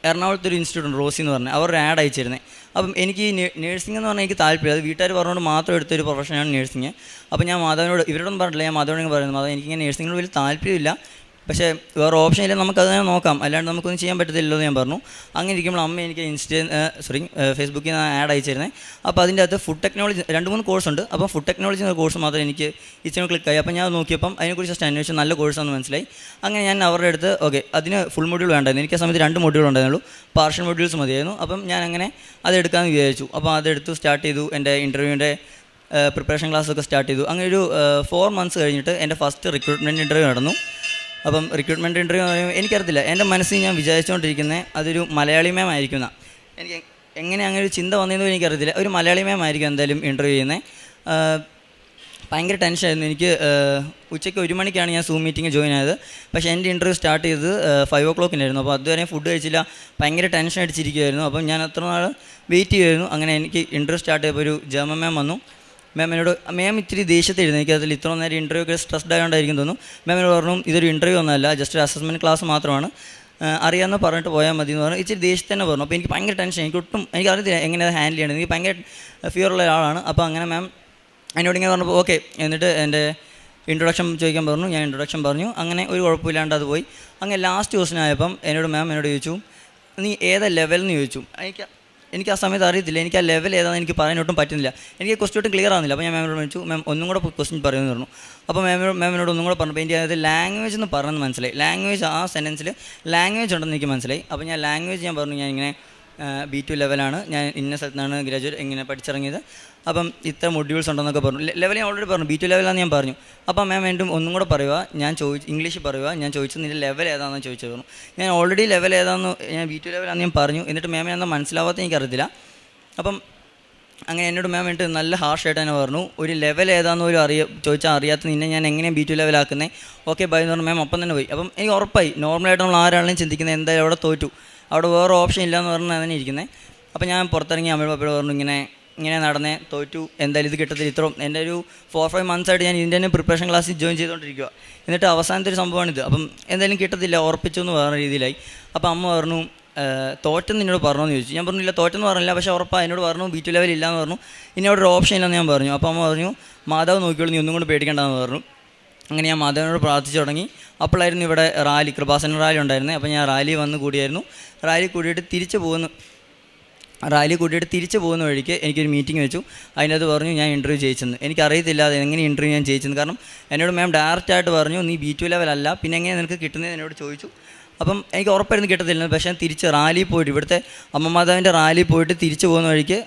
എറണാകുളത്തൊരു ഇൻസ്റ്റിറ്റ്യൂട്ട് ഉണ്ട് റോസി എന്ന് പറഞ്ഞാൽ, അവരുടെ ആഡ് അയച്ചിരുന്നത്. അപ്പം എനിക്ക് നേഴ്സിംഗ് എന്ന് പറഞ്ഞാൽ എനിക്ക് താല്പര്യം, അത് വീട്ടുകാർ പറഞ്ഞുകൊണ്ട് മാത്രം എടുത്തൊരു പ്രൊഫഷനാണ് നേഴ്സിംഗ്. അപ്പോൾ ഞാൻ മാധവനോട് ഇവരോടൊന്നും പറഞ്ഞില്ല, ഞാൻ മാധവനോട് പറയുന്നത് മാധവൻ എനിക്കിങ്ങനെ നേഴ്സിങ്ങിനോട് വലിയ താല്പര്യമില്ല, പക്ഷേ വേറെ ഓപ്ഷൻ ഇല്ല, നമുക്കത് തന്നെ നോക്കാം, അല്ലാണ്ട് നമുക്കൊന്നും ചെയ്യാൻ പറ്റത്തില്ലല്ലോ എന്ന് ഞാൻ പറഞ്ഞു. അങ്ങനെ ഇരിക്കുമ്പോൾ അമ്മ എനിക്ക് ഫേസ്ബുക്കിൽ നിന്ന് ആഡ് അയച്ചിരുന്നത്. അപ്പോൾ അതിൻ്റെ അകത്ത് ഫുഡ് ടെക്നോളജി 2-3 കോഴ്സുണ്ട്. അപ്പോൾ ഫുഡ് ടെക്നോളജി എന്ന കോഴ്സ് മാത്രം എനിക്ക് ഇച്ചിരി ക്ലിക്കായി. അപ്പോൾ ഞാൻ നോക്കിയപ്പം അതിനെക്കുറിച്ച് ജസ്റ്റ് അന്വേഷിച്ചു, നല്ല കോഴ്സാണെന്ന് മനസ്സിലായി. അങ്ങനെ ഞാൻ അവരുടെ അടുത്ത് ഓക്കെ അതിന് ഫുൾ മൊഡ്യൂൾ വേണ്ടായിരുന്നു, എനിക്ക് ആ സമയത്ത് 2 മൊഡ്യൂൾ ഉണ്ടായിരുന്നുള്ളൂ, പാർഷ്യൽ മൊഡ്യൂൾസ് മതിയായിരുന്നു. അപ്പം ഞാൻ അങ്ങനെ അതെടുക്കാമെന്ന് വിചാരിച്ചു. അപ്പോൾ അതെടുത്ത് സ്റ്റാർട്ട് ചെയ്തു. എൻ്റെ ഇൻ്റർവ്യൂവിൻ്റെ പ്രിപ്പറേഷൻ ക്ലാസ്സൊക്കെ സ്റ്റാർട്ട് ചെയ്തു. അങ്ങനെ ഒരു 4 മന്ത്സ് കഴിഞ്ഞിട്ട് എൻ്റെ ഫസ്റ്റ് റിക്രൂട്ട്മെൻറ്റ് ഇൻ്റർവ്യൂ നടന്നു. അപ്പം റിക്രൂട്ട്മെൻറ്റ് ഇൻ്റർവ്യൂ എന്ന് പറയുമ്പോൾ എനിക്കറിയത്തില്ല, എൻ്റെ മനസ്സിൽ ഞാൻ വിചാരിച്ചുകൊണ്ടിരിക്കുന്നത് അതൊരു മലയാളി മാം ആയിരിക്കുന്ന, എനിക്ക് എങ്ങനെ അങ്ങനെ ഒരു ചിന്ത വന്നതെന്നും എനിക്കറിയത്തില്ല. ഒരു മലയാളി മാം ആയിരിക്കും എന്തായാലും ഇൻ്റർവ്യൂ ചെയ്യുന്നത്. ഭയങ്കര ടെൻഷനായിരുന്നു. എനിക്ക് ഉച്ചയ്ക്ക് 1 മണിക്കാണ് ഞാൻ സൂം മീറ്റിംഗ് ജോയിൻ ആയത്. പക്ഷേ എൻ്റെ ഇൻ്റർവ്യൂ സ്റ്റാർട്ട് ചെയ്തത് 5 o'clock-നായിരുന്നു. അപ്പോൾ അതുവരെ ഫുഡ് കഴിച്ചില്ല, ഭയങ്കര ടെൻഷൻ അടിച്ചിരിക്കുമായിരുന്നു. അപ്പം ഞാൻ അത്ര നാൾ വെയിറ്റ് ചെയ്യുമായിരുന്നു. അങ്ങനെ എനിക്ക് ഇൻ്റർവ്യൂ സ്റ്റാർട്ട് ചെയ്തപ്പോൾ ഒരു ജർമ്മൻ മാം വന്നു. മാം ഇത്തിരി ദേഷ്യത്തിരുന്നു. എനിക്കതിൽ ഇത്ര നേരം ഇൻ്റർവ്യൂ ഒക്കെ സ്ട്രെസ്ഡ് ആയതുകൊണ്ടായിരിക്കും തോന്നുന്നു. മാമിനോട് പറഞ്ഞു ഇതൊരു ഇൻ്റർവ്യൂ ഒന്നുമല്ല, ജസ്റ്റ് ഒരു അസസ്മെൻറ്റ് ക്ലാസ് മാത്രമാണ്, അറിയാമെന്ന് പറഞ്ഞിട്ട് പോയാൽ മതി എന്ന് പറഞ്ഞു. ഇച്ചിരി ദേഷ്യത്തിൽ തന്നെ പറഞ്ഞു. അപ്പോൾ എനിക്ക് ഭയങ്കര ടെൻഷൻ, എനിക്കറിയത്തില്ല എങ്ങനെ അത് ഹാൻഡിൽ ചെയ്യണം. എനിക്ക് ഭയങ്കര ഫിയറുള്ള ഒരാളാണ്. അപ്പോൾ അങ്ങനെ മാം എന്നോട് ഇങ്ങനെ പറഞ്ഞപ്പോൾ ഓക്കെ, എന്നിട്ട് എൻ്റെ ഇൻട്രൊഡക്ഷൻ ചോദിക്കാൻ പറഞ്ഞു. ഞാൻ ഇൻട്രൊഡക്ഷൻ പറഞ്ഞു. അങ്ങനെ ഒരു കുഴപ്പമില്ലാണ്ട് അത് പോയി. അങ്ങനെ ലാസ്റ്റ് ക്വസ്റ്റൻ ആയപ്പം മാം എന്നോട് ചോദിച്ചു നീ ഏതാ ലെവൽ എന്ന് ചോദിച്ചു. എനിക്ക് ആ സമയത്ത് അറിയത്തില്ല, എനിക്ക് ആ ലെവൽ ഏതാണെന്ന് എനിക്ക് പറയാൻ ഒട്ടും പറ്റുന്നില്ല. എനിക്ക് ക്വസ്റ്റ്യൻ ഒട്ടും ക്ലിയർ ആവുന്നില്ല. അപ്പോൾ ഞാൻ മാമിനോട് ചോദിച്ചു മാം ഒന്നും കൂടെ ക്വസ്റ്റ്യൻ പറയുമെന്ന് പറഞ്ഞു. അപ്പോൾ മാമിനോട് ഒന്നും കൂടെ പറഞ്ഞപ്പോൾ എനിക്ക് അതായത് ലാംഗ്വേജ് എന്ന് പറയുന്നത് മനസ്സിലായി. ലാംഗ്വേജ് ആ സെൻറ്റൻസിൽ ലാംഗ്വേജ് ഉണ്ടെന്ന് എനിക്ക് മനസ്സിലായി. അപ്പോൾ ഞാൻ ലാംഗ്വേജ് ഞാൻ പറഞ്ഞു ഞാൻ ഇങ്ങനെ B2 ലെവലാണ്, ഞാൻ ഇന്ന സ്ഥലത്താണ് ഗ്രാജുവേറ്റ് ഇങ്ങനെ പഠിച്ചിറങ്ങിയത്, അപ്പം ഇത്ര മൊഡ്യൂൾസ് ഉണ്ടെന്നൊക്കെ പറഞ്ഞു. ലെവൽ ഞാൻ ഓൾറെഡി പറഞ്ഞു, B2 ലെവലാണെന്ന് ഞാൻ പറഞ്ഞു. അപ്പം മാം വീണ്ടും ഒന്നും കൂടെ പറയുക, ഞാൻ ഇംഗ്ലീഷ് പറയുക, ഞാൻ ചോദിച്ചത് നിൻ്റെ ലെവൽ ഏതാണെന്ന് ചോദിച്ചു പറഞ്ഞു. ഞാൻ ഓൾറെഡി ലെവൽ ഏതാണെന്ന് ഞാൻ B2 ലെവലാണെന്ന് ഞാൻ പറഞ്ഞു. എന്നിട്ട് മാം എന്താ മനസ്സിലാവാത്ത എനിക്കറിയത്തില്ല. അപ്പം അങ്ങനെ എന്നോട് മാം വേണ്ടിയിട്ട് നല്ല ഹാർഷായിട്ട് തന്നെ പറഞ്ഞു, ഒരു ലെവൽ ഏതാണെന്ന് ഒരു ചോദിച്ചാൽ അറിയാത്ത നിന്നെ ഞാൻ എങ്ങനെയാണ് B2 ലെവലാക്കുന്നത്, ഓക്കെ ബൈ എന്ന് പറഞ്ഞു. മാം അപ്പം തന്നെ പോയി. അപ്പം എനിക്ക് ഉറപ്പായി നോർമലായിട്ട് നമ്മൾ ആരാണെങ്കിലും ചിന്തിക്കുന്നത് എന്തായാലും അവിടെ തോറ്റു, അവിടെ വേറെ ഓപ്ഷൻ ഇല്ല എന്ന് പറഞ്ഞാൽ തന്നെ ഇരിക്കുന്നത്. അപ്പോൾ ഞാൻ പുറത്തിറങ്ങി അമ്മയോട് പപ്പയോട് പറഞ്ഞു ഇങ്ങനെ നടന്നേ, തോറ്റു, എന്തായാലും ഇത് കിട്ടത്തില്ല. ഇത്രയും എൻ്റെ ഒരു 4-5 months ആയിട്ട് ഞാൻ ഇതിൻ്റെ തന്നെ പ്രിപ്പറേഷൻ ക്ലാസ്സിൽ ജോയിൻ ചെയ്തുകൊണ്ടിരിക്കുക. എന്നിട്ട് അവസാനത്തെ ഒരു സംഭവമാണിത്. അപ്പം എന്തായാലും കിട്ടത്തില്ല, ഉറപ്പിച്ചു എന്ന് വേറെ രീതിയിലായി. അപ്പോൾ അമ്മ പറഞ്ഞു തോറ്റെന്ന് എന്നോട് പറഞ്ഞോന്ന് ചോദിച്ചു. ഞാൻ പറഞ്ഞു ഇല്ല തോറ്റെന്ന് പറഞ്ഞില്ല, പക്ഷേ ഉറപ്പാണ് എന്നോട് പറഞ്ഞു B2 ലെവൽ ഇല്ലയെന്ന് പറഞ്ഞു. ഇനി അവിടെ ഒരു ഓപ്ഷൻ ഇല്ലെന്ന് ഞാൻ പറഞ്ഞു. അപ്പോൾ അമ്മ പറഞ്ഞു മാതാവ് നോക്കിയോളൂ, നീ ഒന്നും കൊണ്ട് പേടിക്കേണ്ടതെന്ന് പറഞ്ഞു. അങ്ങനെ ഞാൻ മാതാവിനോട് പ്രാർത്ഥിച്ചു തുടങ്ങി. അപ്പോഴായിരുന്നു ഇവിടെ റാലി, കൃപാസന റാലി ഉണ്ടായിരുന്നത്. അപ്പോൾ ഞാൻ റാലി വന്ന് കൂടിയായിരുന്നു. റാലി കൂടിയിട്ട് തിരിച്ചു പോകുന്ന വഴിക്ക് എനിക്കൊരു മീറ്റിംഗ് വെച്ചു. അതിനകത്ത് പറഞ്ഞു ഞാൻ ഇൻ്റർവ്യൂ ജയിച്ചെന്ന്. എനിക്കറിയത്തില്ല അത് എങ്ങനെ ഇൻ്റർവ്യൂ ഞാൻ ജയിച്ചെന്ന്. കാരണം എന്നോട് മാം ഡയറക്റ്റായിട്ട് പറഞ്ഞു നീ B2 ലെവലല്ല, പിന്നെ എങ്ങനെ നിനക്ക് കിട്ടുന്നത് എന്നോട് ചോദിച്ചു. അപ്പം എനിക്ക് ഉറപ്പായിരുന്നു കിട്ടത്തില്ല. പക്ഷേ ഞാൻ തിരിച്ച് റാലിയിൽ പോയിട്ട്, ഇവിടുത്തെ അമ്മ മാതാവിൻ്റെ റാലിയിൽ പോയിട്ട് തിരിച്ചു പോകുന്ന വഴിക്ക്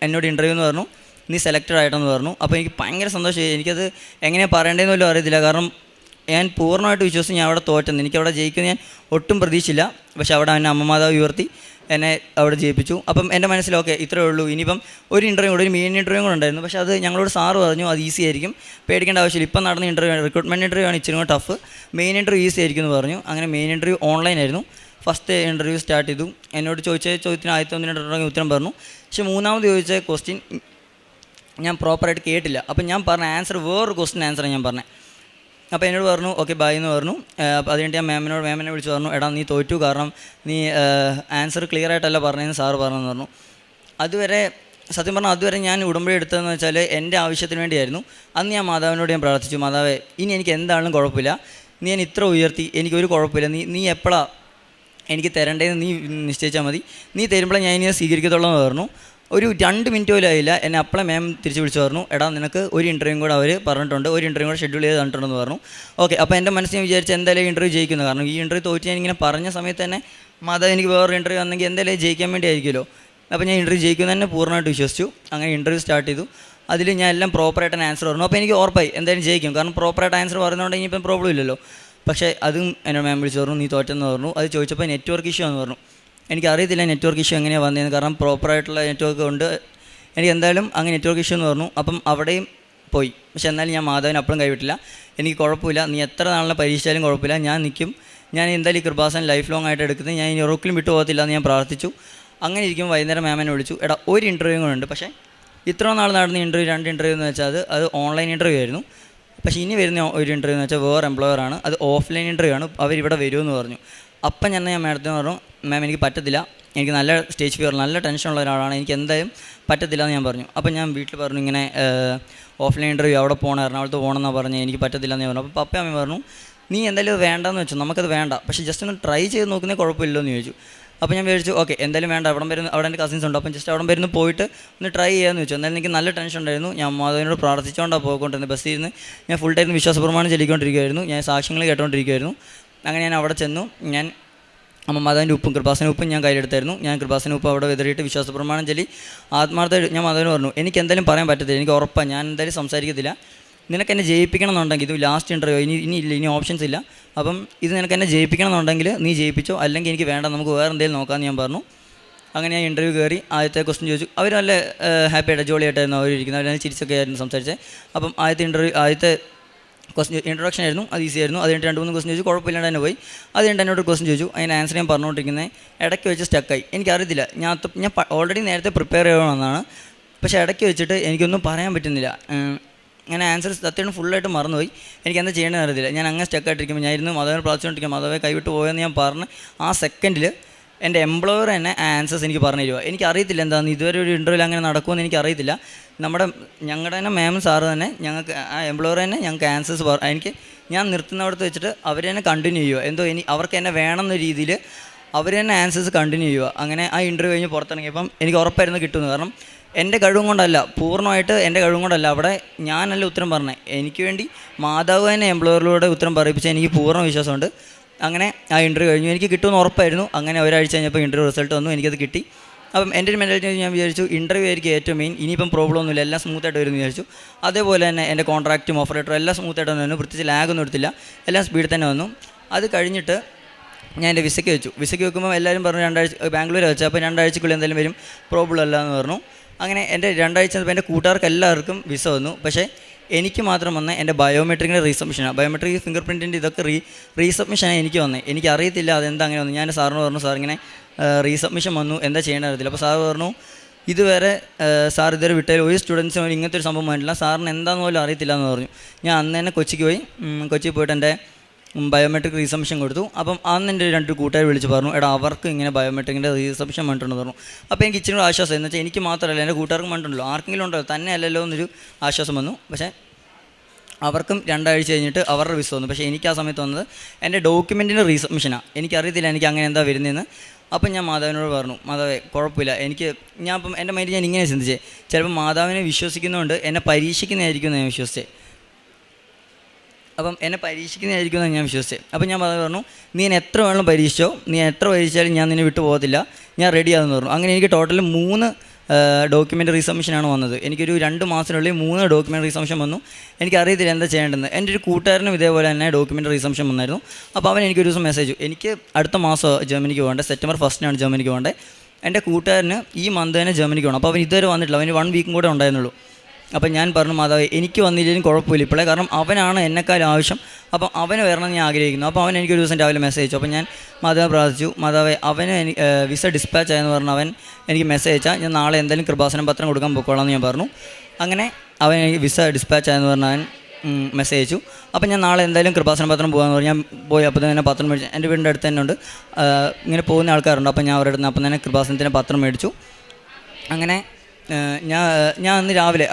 എന്നോട് ഇൻ്റർവ്യൂ എന്ന് പറഞ്ഞു, നീ സെലക്റ്റഡ് ആയിട്ടെന്ന് പറഞ്ഞു. അപ്പോൾ എനിക്ക് ഭയങ്കര സന്തോഷമായി. എനിക്കത് എങ്ങനെയാണ് പറയേണ്ടതെന്ന് പോലും അറിയത്തില്ല. കാരണം ഞാൻ പൂർണ്ണമായിട്ട് വിശ്വസിച്ച് ഞാൻ അവിടെ തോറ്റെന്ന്. എനിക്കവിടെ ജയിക്കുന്നത് ഞാൻ ഒട്ടും പ്രതീക്ഷിച്ചില്ല. പക്ഷേ അവിടെ എന്നെ അമ്മ മാതാവ് ഉയർത്തി എന്നെ അവിടെ ജയിപ്പിച്ചു. അപ്പം എൻ്റെ മനസ്സിൽ ഓക്കെ ഇത്രയേ ഉള്ളൂ. ഇനിയിപ്പം ഒരു മെയിൻ ഇൻ്റർവ്യൂ കൂടെ ഉണ്ടായിരുന്നു. പക്ഷേ അത് ഞങ്ങളോട് സാറ് പറഞ്ഞു അത് ഈസി ആയിരിക്കും, പേടിക്കേണ്ട ആവശ്യമില്ല. ഇപ്പം നടന്ന റിക്രൂട്ട്മെൻറ്റ് ഇൻ്റർവ്യൂ ആണ് ഇച്ചിരി കൂടെ ടഫ്, മെയിൻ ഇൻ്റർവ്യൂ ഈസി ആയിരിക്കും എന്ന് പറഞ്ഞു. അങ്ങനെ മെയിൻ ഇൻ്റർവ്യൂ ഓൺലൈനായിരുന്നു. ഫസ്റ്റ് ഇൻ്റർവ്യൂ സ്റ്റാർട്ട് ചെയ്തു. എന്നോട് ചോദിച്ച ചോദ്യത്തിന് ആദ്യത്തെ 1-2 ഉത്തരം പറഞ്ഞു. പക്ഷേ മൂന്നാമത് ചോദിച്ച ക്വസ്റ്റ്യൻ ഞാൻ പ്രോപ്പറായിട്ട് കേട്ടില്ല. അപ്പം ഞാൻ പറഞ്ഞ ആൻസർ വേറൊരു ക്വസ്റ്റ്യൻ ആൻസറാണ് ഞാൻ പറഞ്ഞത്. അപ്പോൾ എന്നോട് പറഞ്ഞു ഓക്കെ ബൈ എന്ന് പറഞ്ഞു. അപ്പോൾ അതുകഴിഞ്ഞിട്ട് ഞാൻ മാമിനെ വിളിച്ച് പറഞ്ഞു എടാ നീ തോറ്റു, കാരണം നീ ആൻസർ ക്ലിയർ ആയിട്ടല്ല പറഞ്ഞതെന്ന് സാറ് പറഞ്ഞെന്ന് പറഞ്ഞു. സത്യം പറഞ്ഞാൽ അതുവരെ ഞാൻ ഉടമ്പടി എടുത്തതെന്ന് വെച്ചാൽ എൻ്റെ ആവശ്യത്തിന് വേണ്ടിയായിരുന്നു. അന്ന് ഞാൻ മാതാവിനോട് ഞാൻ പ്രാർത്ഥിച്ചു, മാതാവേ ഇനി എനിക്ക് എന്താണെങ്കിലും കുഴപ്പമില്ല, നീ ഞാൻ ഇത്ര ഉയർത്തി, എനിക്കൊരു കുഴപ്പമില്ല, നീ എപ്പോഴാണ് എനിക്ക് തരേണ്ടതെന്ന് നീ നിശ്ചയിച്ചാൽ മതി, നീ തരുമ്പോഴേ ഞാൻ ഇനി സ്വീകരിക്കത്തുള്ളൂ എന്ന് പറഞ്ഞു. ഒരു 2 മിനിറ്റ് പോലും ആയില്ല, എന്നെ അപ്പോഴേ മാം തിരിച്ച് വിളിച്ച് പറഞ്ഞു എടാ നിനക്ക് ഒരു ഇൻ്റർവ്യൂ കൂടെ അവർ പറഞ്ഞിട്ടുണ്ട്, ഒരു ഇൻ്റർവ്യൂ കൂടെ ഷെഡ്യൂൾ ചെയ്ത് തന്നിട്ടുണ്ടെന്ന് പറഞ്ഞു. ഓക്കെ, അപ്പോൾ എൻ്റെ മനസ്സിൽ ഞാൻ വിചാരിച്ച് എന്തായാലും ഇൻ്റർവ്യൂ ജയിക്കുന്നു. കാരണം ഈ ഇൻ്റർവ്യൂ തോറ്റ് ഞാൻ ഇങ്ങനെ പറഞ്ഞ സമയത്ത് തന്നെ മാതാവ് എനിക്ക് വേറൊരു ഇൻ്റർവ്യൂ വന്നെങ്കിൽ എന്തായാലും ജയിക്കാൻ വേണ്ടി ആയിരിക്കുമല്ലോ. അപ്പോൾ ഞാൻ ഇൻ്റർവ്യൂ ജയിക്കുന്നു തന്നെ പൂർണ്ണമായിട്ട് വിശ്വസിച്ചു. അങ്ങനെ ഇൻ്റർവ്യൂ സ്റ്റാർട്ട് ചെയ്തു. അതിൽ ഞാൻ എല്ലാം പ്രോപ്പറായിട്ട് ആൻസർ പറഞ്ഞു. അപ്പോൾ എനിക്ക് ഉറപ്പായി എന്തായാലും ജയിക്കും, കാരണം പ്രോപ്പറായിട്ട് ആൻസർ പറയുന്നതുകൊണ്ട് ഇനിയിപ്പം പ്രോബ്ലം ഇല്ലല്ലോ. പക്ഷേ അതും എന്നോട് മാം വിളിച്ച് പറഞ്ഞു നീ തോറ്റെന്ന് പറഞ്ഞു. അത് ചോദിച്ചപ്പോൾ നെറ്റ്വർക്ക് ഇഷ്യൂ എന്ന് പറഞ്ഞു. എനിക്കറിയത്തില്ല നെറ്റ്വർക്ക് ഇഷ്യൂ എങ്ങനെയാണ് വന്നതെന്ന്, കാരണം പ്രോപ്പറായിട്ടുള്ള നെറ്റ്വർക്ക് ഉണ്ട്. എനിക്ക് എന്തായാലും അങ്ങനെ നെറ്റ്വർക്ക് ഇഷ്യൂ എന്ന് പറഞ്ഞു. അപ്പം അവിടെയും പോയി. പക്ഷെ എന്നാലും ഞാൻ മാതാവിനെ അപ്പോഴും കൈവിട്ടില്ല. എനിക്ക് കുഴപ്പമില്ല, നീ എത്ര നാളിനെ പരീക്ഷിച്ചാലും കുഴപ്പമില്ല, ഞാൻ നിൽക്കും, ഞാൻ എന്തായാലും ഈ കൃപാസനം ലൈഫ് ലോങ് ആയിട്ട് എടുക്കുന്നത്, ഞാൻ ഇനി ഒരിക്കലും വിട്ടു പോകത്തില്ല എന്ന് ഞാൻ പ്രാർത്ഥിച്ചു. അങ്ങനെ ഇരിക്കുമ്പോൾ വൈകുന്നേരം മാമിനെ വിളിച്ചു, എടാ ഒരു ഇൻ്റർവ്യൂ കൂടെ ഉണ്ട്. പക്ഷേ ഇത്ര നാൾ നടന്ന ഇൻ്റർവ്യൂ 2 ഇൻ്റർവ്യൂ എന്ന് വെച്ചാൽ അത് ഓൺലൈൻ ഇൻ്റർവ്യൂ ആയിരുന്നു. പക്ഷേ ഇനി വരുന്ന ഒരു ഇൻ്റർവ്യൂ എന്ന് വെച്ചാൽ വേറെ എംപ്ലോയറാണ്, അത് ഓഫ്ലൈൻ ഇൻ്റർവ്യൂ ആണ്, അവരിവിടെ വരുമെന്ന് പറഞ്ഞു. അപ്പം ഞാൻ മാഡത്തിന് പറഞ്ഞു മാം എനിക്ക് പറ്റത്തില്ല, എനിക്ക് നല്ല സ്റ്റേജ് ഫിയർ, നല്ല ടെൻഷനുള്ള ഒരാളാണ്, എനിക്ക് എന്തായാലും പറ്റത്തില്ല എന്ന് ഞാൻ പറഞ്ഞു. അപ്പം ഞാൻ വീട്ടിൽ പറഞ്ഞു ഇങ്ങനെ ഓഫ്ലൈൻ ഇൻ്റർവ്യൂ അവിടെ പോകണം, എറണാകുളത്ത് പോകണമെന്നാണ് പറഞ്ഞു, എനിക്ക് പറ്റത്തില്ല എന്ന് ഞാൻ പറഞ്ഞു. അപ്പോൾ പപ്പ അമ്മ പറഞ്ഞു നീ എന്തായാലും വേണ്ടെന്ന് വെച്ചു, നമുക്കത് വേണ്ട, പക്ഷേ ജസ്റ്റ് ഒന്ന് ട്രൈ ചെയ്ത് നോക്കുന്നേ കുഴപ്പമില്ലോ എന്ന് ചോദിച്ചു. അപ്പോൾ ഞാൻ വിചാരിച്ചു ഓക്കെ എന്തായാലും വേണ്ട, അവിടെ എൻ്റെ കസിൻസ് ഉണ്ട്, അപ്പം ജസ്റ്റ് അവിടെ വരുന്ന പോയിട്ട് ഒന്ന് ട്രൈ ചെയ്യാമെന്ന് വെച്ചു. എന്നാലും എനിക്ക് നല്ല ടെൻഷൻ ഉണ്ടായിരുന്നു. ഞാൻ മാതാവിനോട് പ്രാർത്ഥിച്ചുകൊണ്ടാണ് പോയിക്കൊണ്ടിരുന്നത്. ബസ്സിൽ ഇരുന്ന് ഞാൻ ഫുൾ ടൈം വിശ്വാസപ്രമാണം ചൊല്ലിക്കൊണ്ടിരിക്കുകയായിരുന്നു, ഞാൻ സാക്ഷ്യങ്ങൾ കേട്ടുകൊണ്ടിരിക്കുകയായിരുന്നു. അങ്ങനെ ഞാൻ അവിടെ ചെന്നു. ഞാൻ അമ്മ മാതാവിൻ്റെ ഉപ്പും കൃപാസന ഉപ്പും ഞാൻ കയ്യിലെടുത്തായിരുന്നു. ഞാൻ കൃപാസന ഉപ്പ് അവിടെ വിതറിയിട്ട് വിശ്വാസപ്രമാണം ചൊല്ലി ആത്മാർത്ഥമായിട്ട് ഞാൻ മാതാവിന് പറഞ്ഞു എനിക്ക് എന്തായാലും പറയാൻ പറ്റത്തില്ല, എനിക്ക് ഉറപ്പാണ്, ഞാൻ എന്തായാലും സംസാരിക്കത്തില്ല, നിനക്ക് എന്നെ ജയിപ്പിക്കണം എന്നുണ്ടെങ്കിൽ ഇത് ലാസ്റ്റ് ഇൻ്റർവ്യൂ, ഇനി ഓപ്ഷൻസ് ഇല്ല, അപ്പം ഇത് നിനക്ക് എന്നെ ജയിപ്പിക്കണം എന്നുണ്ടെങ്കിൽ നീ ജയിപ്പിച്ചോ, അല്ലെങ്കിൽ എനിക്ക് വേണ്ട, നമുക്ക് വേറെ എന്തെങ്കിലും നോക്കാമെന്ന് ഞാൻ പറഞ്ഞു. അങ്ങനെ ഞാൻ ഇൻ്റർവ്യൂ കയറി. ആദ്യത്തെ ക്വസ്റ്റ്യൻ ചോദിച്ചു. അവർ നല്ല ഹാപ്പി ആയിട്ട് ജോളിയായിട്ടായിരുന്നു അവർ ഇരിക്കുന്നത്. അവർ ചിരിച്ചൊക്കെ ആയിരുന്നു സംസാരിച്ചത്. അപ്പം ആദ്യത്തെ ഇൻട്രൊഡക്ഷൻ ആയിരുന്നു, അത് ഈസി ആയിരുന്നു. അത് കഴിഞ്ഞിട്ട് 2-3 ക്വസ്റ്റ്യൻ ചോദിച്ചു, കുഴപ്പമില്ലാണ്ട് തന്നെ പോയി. അത് കഴിഞ്ഞിട്ട് എന്നോട് ക്വസ്റ്റ്യൻ ചോദിച്ചു. അതിൻ്റെ ആൻസർ ഞാൻ പറഞ്ഞുകൊണ്ടിരിക്കുന്നത് ഇടയ്ക്ക് വെച്ച് സ്റ്റക്കായി. എനിക്കറിയത്തില്ല, ഞാൻ ഓൾറെഡി നേരത്തെ പ്രിപ്പയർ ചെയ്യണമെന്നാണ്, പക്ഷേ ഇടയ്ക്ക് വെച്ചിട്ട് എനിക്കൊന്നും പറയാൻ പറ്റുന്നില്ല. അങ്ങനെ ആൻസർ സത്യമായിട്ട് ഫുള്ളായിട്ട് മറന്നുപോയി. എനിക്ക് എന്താ ചെയ്യേണ്ടതെന്ന് അറിയത്തില്ല. ഞാൻ അങ്ങനെ സ്റ്റക്കായിട്ടിരിക്കുമ്പോൾ ഞാൻ ഇരുന്ന് മാധവനെ പ്രാർത്ഥിച്ചുകൊണ്ടിരിക്കും. മാധവനെ കൈവിട്ട് പോയെന്ന് ഞാൻ പറഞ്ഞ് ആ സെക്കൻഡിൽ എൻ്റെ എംപ്ലോയർ തന്നെ ആ ആൻസേഴ്സ് എനിക്ക് പറഞ്ഞു തരുക. എനിക്കറിയത്തില്ല എന്താണെന്ന്, ഇതുവരെ ഒരു ഇൻ്റർവ്യൂവിൽ അങ്ങനെ നടക്കുമെന്ന് എനിക്കറിയത്തില്ല. ഞങ്ങളുടെ തന്നെ മാം സാറ് തന്നെ ഞങ്ങൾക്ക് ആ എംപ്ലോയർ തന്നെ ഞങ്ങൾക്ക് ആൻസേഴ്സ് ഞാൻ നിർത്തുന്നിടത്ത് വെച്ചിട്ട് അവർ തന്നെ കണ്ടിന്യൂ ചെയ്യുക. എന്തോ അവർക്ക് എന്നെ വേണമെന്ന രീതിയിൽ അവർ തന്നെ ആൻസേഴ്സ് കണ്ടിന്യൂ ചെയ്യുക. അങ്ങനെ ആ ഇൻ്റർവ്യൂ കഴിഞ്ഞ് പുറത്തിറങ്ങിയപ്പം എനിക്ക് ഉറപ്പായിരുന്നു കിട്ടുമെന്ന്. കാരണം എൻ്റെ കഴിവും കൊണ്ടല്ല, പൂർണ്ണമായിട്ട് എൻ്റെ കഴിവും കൊണ്ടല്ല, അവിടെ ഞാനല്ല ഉത്തരം പറഞ്ഞത്. എനിക്ക് വേണ്ടി മാതാവ് തന്നെ എംപ്ലോയറിലൂടെ ഉത്തരം പറയിപ്പിച്ച എനിക്ക് പൂർണ്ണ വിശ്വാസമുണ്ട്. അങ്ങനെ ആ ഇൻ്റർവ്യൂ കഴിഞ്ഞു, എനിക്ക് കിട്ടുമെന്ന് ഉറപ്പായിരുന്നു. അങ്ങനെ ഒരാഴ്ച കഴിഞ്ഞപ്പോൾ ഇൻ്റർവ്യൂ റിസൾട്ട് വന്നു, എനിക്കത് കിട്ടി. അപ്പം എൻ്റെ ഒരു മെൻറ്റാലിറ്റി ഞാൻ വിചാരിച്ചു ഇൻ്റർവ്യൂ ആയിരിക്കും ഏറ്റവും മെയിൻ, ഇനിയിപ്പം പ്രോബ്ലം ഒന്നുമില്ല, എല്ലാം സ്മൂത്തായിട്ട് വരുമെന്ന് വിചാരിച്ചു. അതേപോലെ തന്നെ എൻ്റെ കോൺട്രാക്റ്റും ഓഫർ ലെറ്ററും എല്ലാം സ്മൂത്തായിട്ട് വന്നു, പ്രത്യേകിച്ച് ലാഗൊന്നും എടുത്തില്ല, എല്ലാം സ്പീഡിൽ തന്നെ വന്നു. അത് കഴിഞ്ഞിട്ട് ഞാൻ എൻ്റെ വിസയ്ക്ക് വെക്കുമ്പോൾ എല്ലാവരും പറഞ്ഞു 2 ആഴ്ച ബാംഗ്ലൂർ വെച്ചാൽ, അപ്പോൾ 2 ആഴ്ചക്കുള്ളിൽ എന്തായാലും വരും, പ്രോബ്ലം അല്ല എന്ന് പറഞ്ഞു. അങ്ങനെ എൻ്റെ 2 ആഴ്ച എൻ്റെ കൂട്ടുകാർക്ക് എല്ലാവർക്കും വിസ വന്നു. പക്ഷേ എനിക്ക് മാത്രം വന്ന എൻ്റെ ബയോമെട്രിക്കിൻ്റെ റീസബ്മിഷനാണ്. ബയോമെട്രിക് ഫിംഗർ പ്രിൻറ്റിൻ്റെ ഇതൊക്കെ റീസബ്മിഷനാണ് എനിക്ക് വന്നത്. എനിക്കറിയത്തില്ല അതെന്താ അങ്ങനെ വന്നു. ഞാൻ സാറിന് പറഞ്ഞു, സാർ ഇങ്ങനെ റീസബ്മിഷൻ വന്നു, എന്താ ചെയ്യേണ്ടത് അറിയത്തില്ല. അപ്പോൾ സാർ പറഞ്ഞു, ഇതുവരെ സാർ ഇതുവരെ വിട്ടതിൽ ഒരു സ്റ്റുഡൻസിനും ഇങ്ങനത്തെ ഒരു സംഭവം വന്നിട്ടില്ല, സാറിന് എന്താണെന്ന് പോലും അറിയത്തില്ല എന്ന് പറഞ്ഞു. ഞാൻ അന്ന് തന്നെ കൊച്ചിക്ക് പോയി. കൊച്ചിയിൽ പോയിട്ട് എൻ്റെ ബയോമെട്രിക് റീസബ്മിഷൻ കൊടുത്തു. അപ്പം അന്ന് എൻ്റെ 2 കൂട്ടുകാർ വിളിച്ച് പറഞ്ഞു, എടാ അവർക്ക് ഇങ്ങനെ ബയോമെട്രിക്കിൻ്റെ റീസബ്മിഷൻ വന്നിട്ടുണ്ടെന്ന് പറഞ്ഞു. അപ്പോൾ എനിക്ക് ഇച്ചിരി ആശ്വാസം, എന്ന് വെച്ചാൽ എനിക്ക് മാത്രമല്ല എൻ്റെ കൂട്ടുകാർക്കും വന്നിട്ടുണ്ടല്ലോ, ആർക്കെങ്കിലും ഉണ്ടല്ലോ, തന്നെ അല്ലല്ലോ എന്നൊരു ആശ്വാസം വന്നു. പക്ഷേ അവർക്കും 2 ആഴ്ച കഴിഞ്ഞിട്ട് അവരുടെ വിസ വന്നു. പക്ഷേ എനിക്ക് ആ സമയത്ത് വന്നത് എൻ്റെ ഡോക്യുമെൻറ്റിൻ്റെ റീസബ്മിഷനാണ്. എനിക്കറിയത്തില്ല എനിക്ക് അങ്ങനെ എന്താ വരുന്നതെന്ന്. അപ്പം ഞാൻ മാതാവിനോട് പറഞ്ഞു, മാതാവേ കുഴപ്പമില്ല, ഞാൻ ഇപ്പം എൻ്റെ മൈൻഡ് ഞാൻ ഇങ്ങനെ ചിന്തിച്ചേ, ചിലപ്പോൾ മാതാവിനെ വിശ്വസിക്കുന്നതുകൊണ്ട് എന്നെ പരീക്ഷിക്കുന്നതായിരിക്കും എന്ന് ഞാൻ വിശ്വസിച്ചേ. അപ്പം എന്നെ പരീക്ഷിക്കുന്നതായിരിക്കുമെന്ന് ഞാൻ വിശ്വസിച്ചത്. അപ്പം ഞാൻ പറഞ്ഞു, നീ എന്നെ എത്ര വേണം പരീക്ഷിച്ചോ, നീ എത്ര പരീക്ഷിച്ചാലും ഞാൻ നിന്നെ വിട്ടു പോകത്തില്ല, ഞാൻ റെഡിയാണെന്ന് പറഞ്ഞു. അങ്ങനെ എനിക്ക് ടോട്ടൽ 3 ഡോക്യുമെൻ്റ് റീസബ്മിഷനാണ് വന്നത്. എനിക്കൊരു 2 മാസത്തിനുള്ളിൽ 3 ഡോക്യുമെൻ്റ് റീസബ്മിഷൻ വന്നു. എനിക്കറിയത്തില്ല എന്താ ചെയ്യേണ്ടതെന്ന്. എൻ്റെ ഒരു കൂട്ടുകാരനും ഇതേപോലെ തന്നെ ഡോക്യുമെൻ്റ് റീസബ്മിഷൻ വന്നായിരുന്നു. അപ്പോൾ അവൻ എനിക്കൊരു ദിവസം മെസ്സേജ്, എനിക്ക് അടുത്ത മാസം ജർമ്മനിക്ക് പോകേണ്ടത്, സെപ്റ്റംബർ 1 ജർമ്മനിക്ക് പോകേണ്ടത്. എൻ്റെ കൂട്ടുകാരന് ഈ മന്ത് തന്നെ ജർമ്മനിക്ക് പോകണം. അപ്പോൾ അവൻ ഇതുവരെ വന്നിട്ടില്ല, അവന് 1 വീക്കും കൂടെ ഉണ്ടായിരുന്നുള്ളൂ. അപ്പം ഞാൻ പറഞ്ഞു, മാതാവേ എനിക്ക് വന്നില്ലെങ്കിലും കുഴപ്പമില്ല ഇപ്പോഴേ, കാരണം അവനാണ് എന്നെക്കാളും ആവശ്യം, അപ്പം അവന് വരണമെന്ന് ഞാൻ ആഗ്രഹിക്കുന്നു. അപ്പോൾ അവൻ എനിക്കൊരു ദിവസം രാവിലെ മെസ്സേജ് അയച്ചു. അപ്പോൾ ഞാൻ മാതാവിനെ പ്രാർത്ഥിച്ചു, മാതാവേ അവന് വിസ ഡിസ്പാച്ച് ആയെന്ന് പറഞ്ഞു അവൻ എനിക്ക് മെസ്സേജ് അയച്ചാൽ ഞാൻ നാളെ എന്തായാലും കൃപാസനം പത്രം കൊടുക്കാൻ പൊക്കോളാം എന്ന് ഞാൻ പറഞ്ഞു. അങ്ങനെ അവൻ എനിക്ക് വിസ ഡിസ്പാച്ച് ആയെന്ന് പറഞ്ഞ് അവൻ മെസ്സേജ് അയച്ചു. അപ്പോൾ ഞാൻ നാളെ എന്തായാലും കൃപാസനം പത്രം പോകാമെന്ന് പറഞ്ഞു. ഞാൻ പോയി. അപ്പോൾ തന്നെ പത്രം മേടിച്ചു. എൻ്റെ വീടിൻ്റെ അടുത്ത് തന്നെ ഉണ്ട് ഇങ്ങനെ പോകുന്ന ആൾക്കാരുണ്ട്. അപ്പോൾ ഞാൻ അവരുടെ അടുത്ത് അപ്പം തന്നെ കൃപാസനത്തിൻ്റെ പത്രം മേടിച്ചു. അങ്ങനെ ഞാൻ അന്ന് രാവിലെ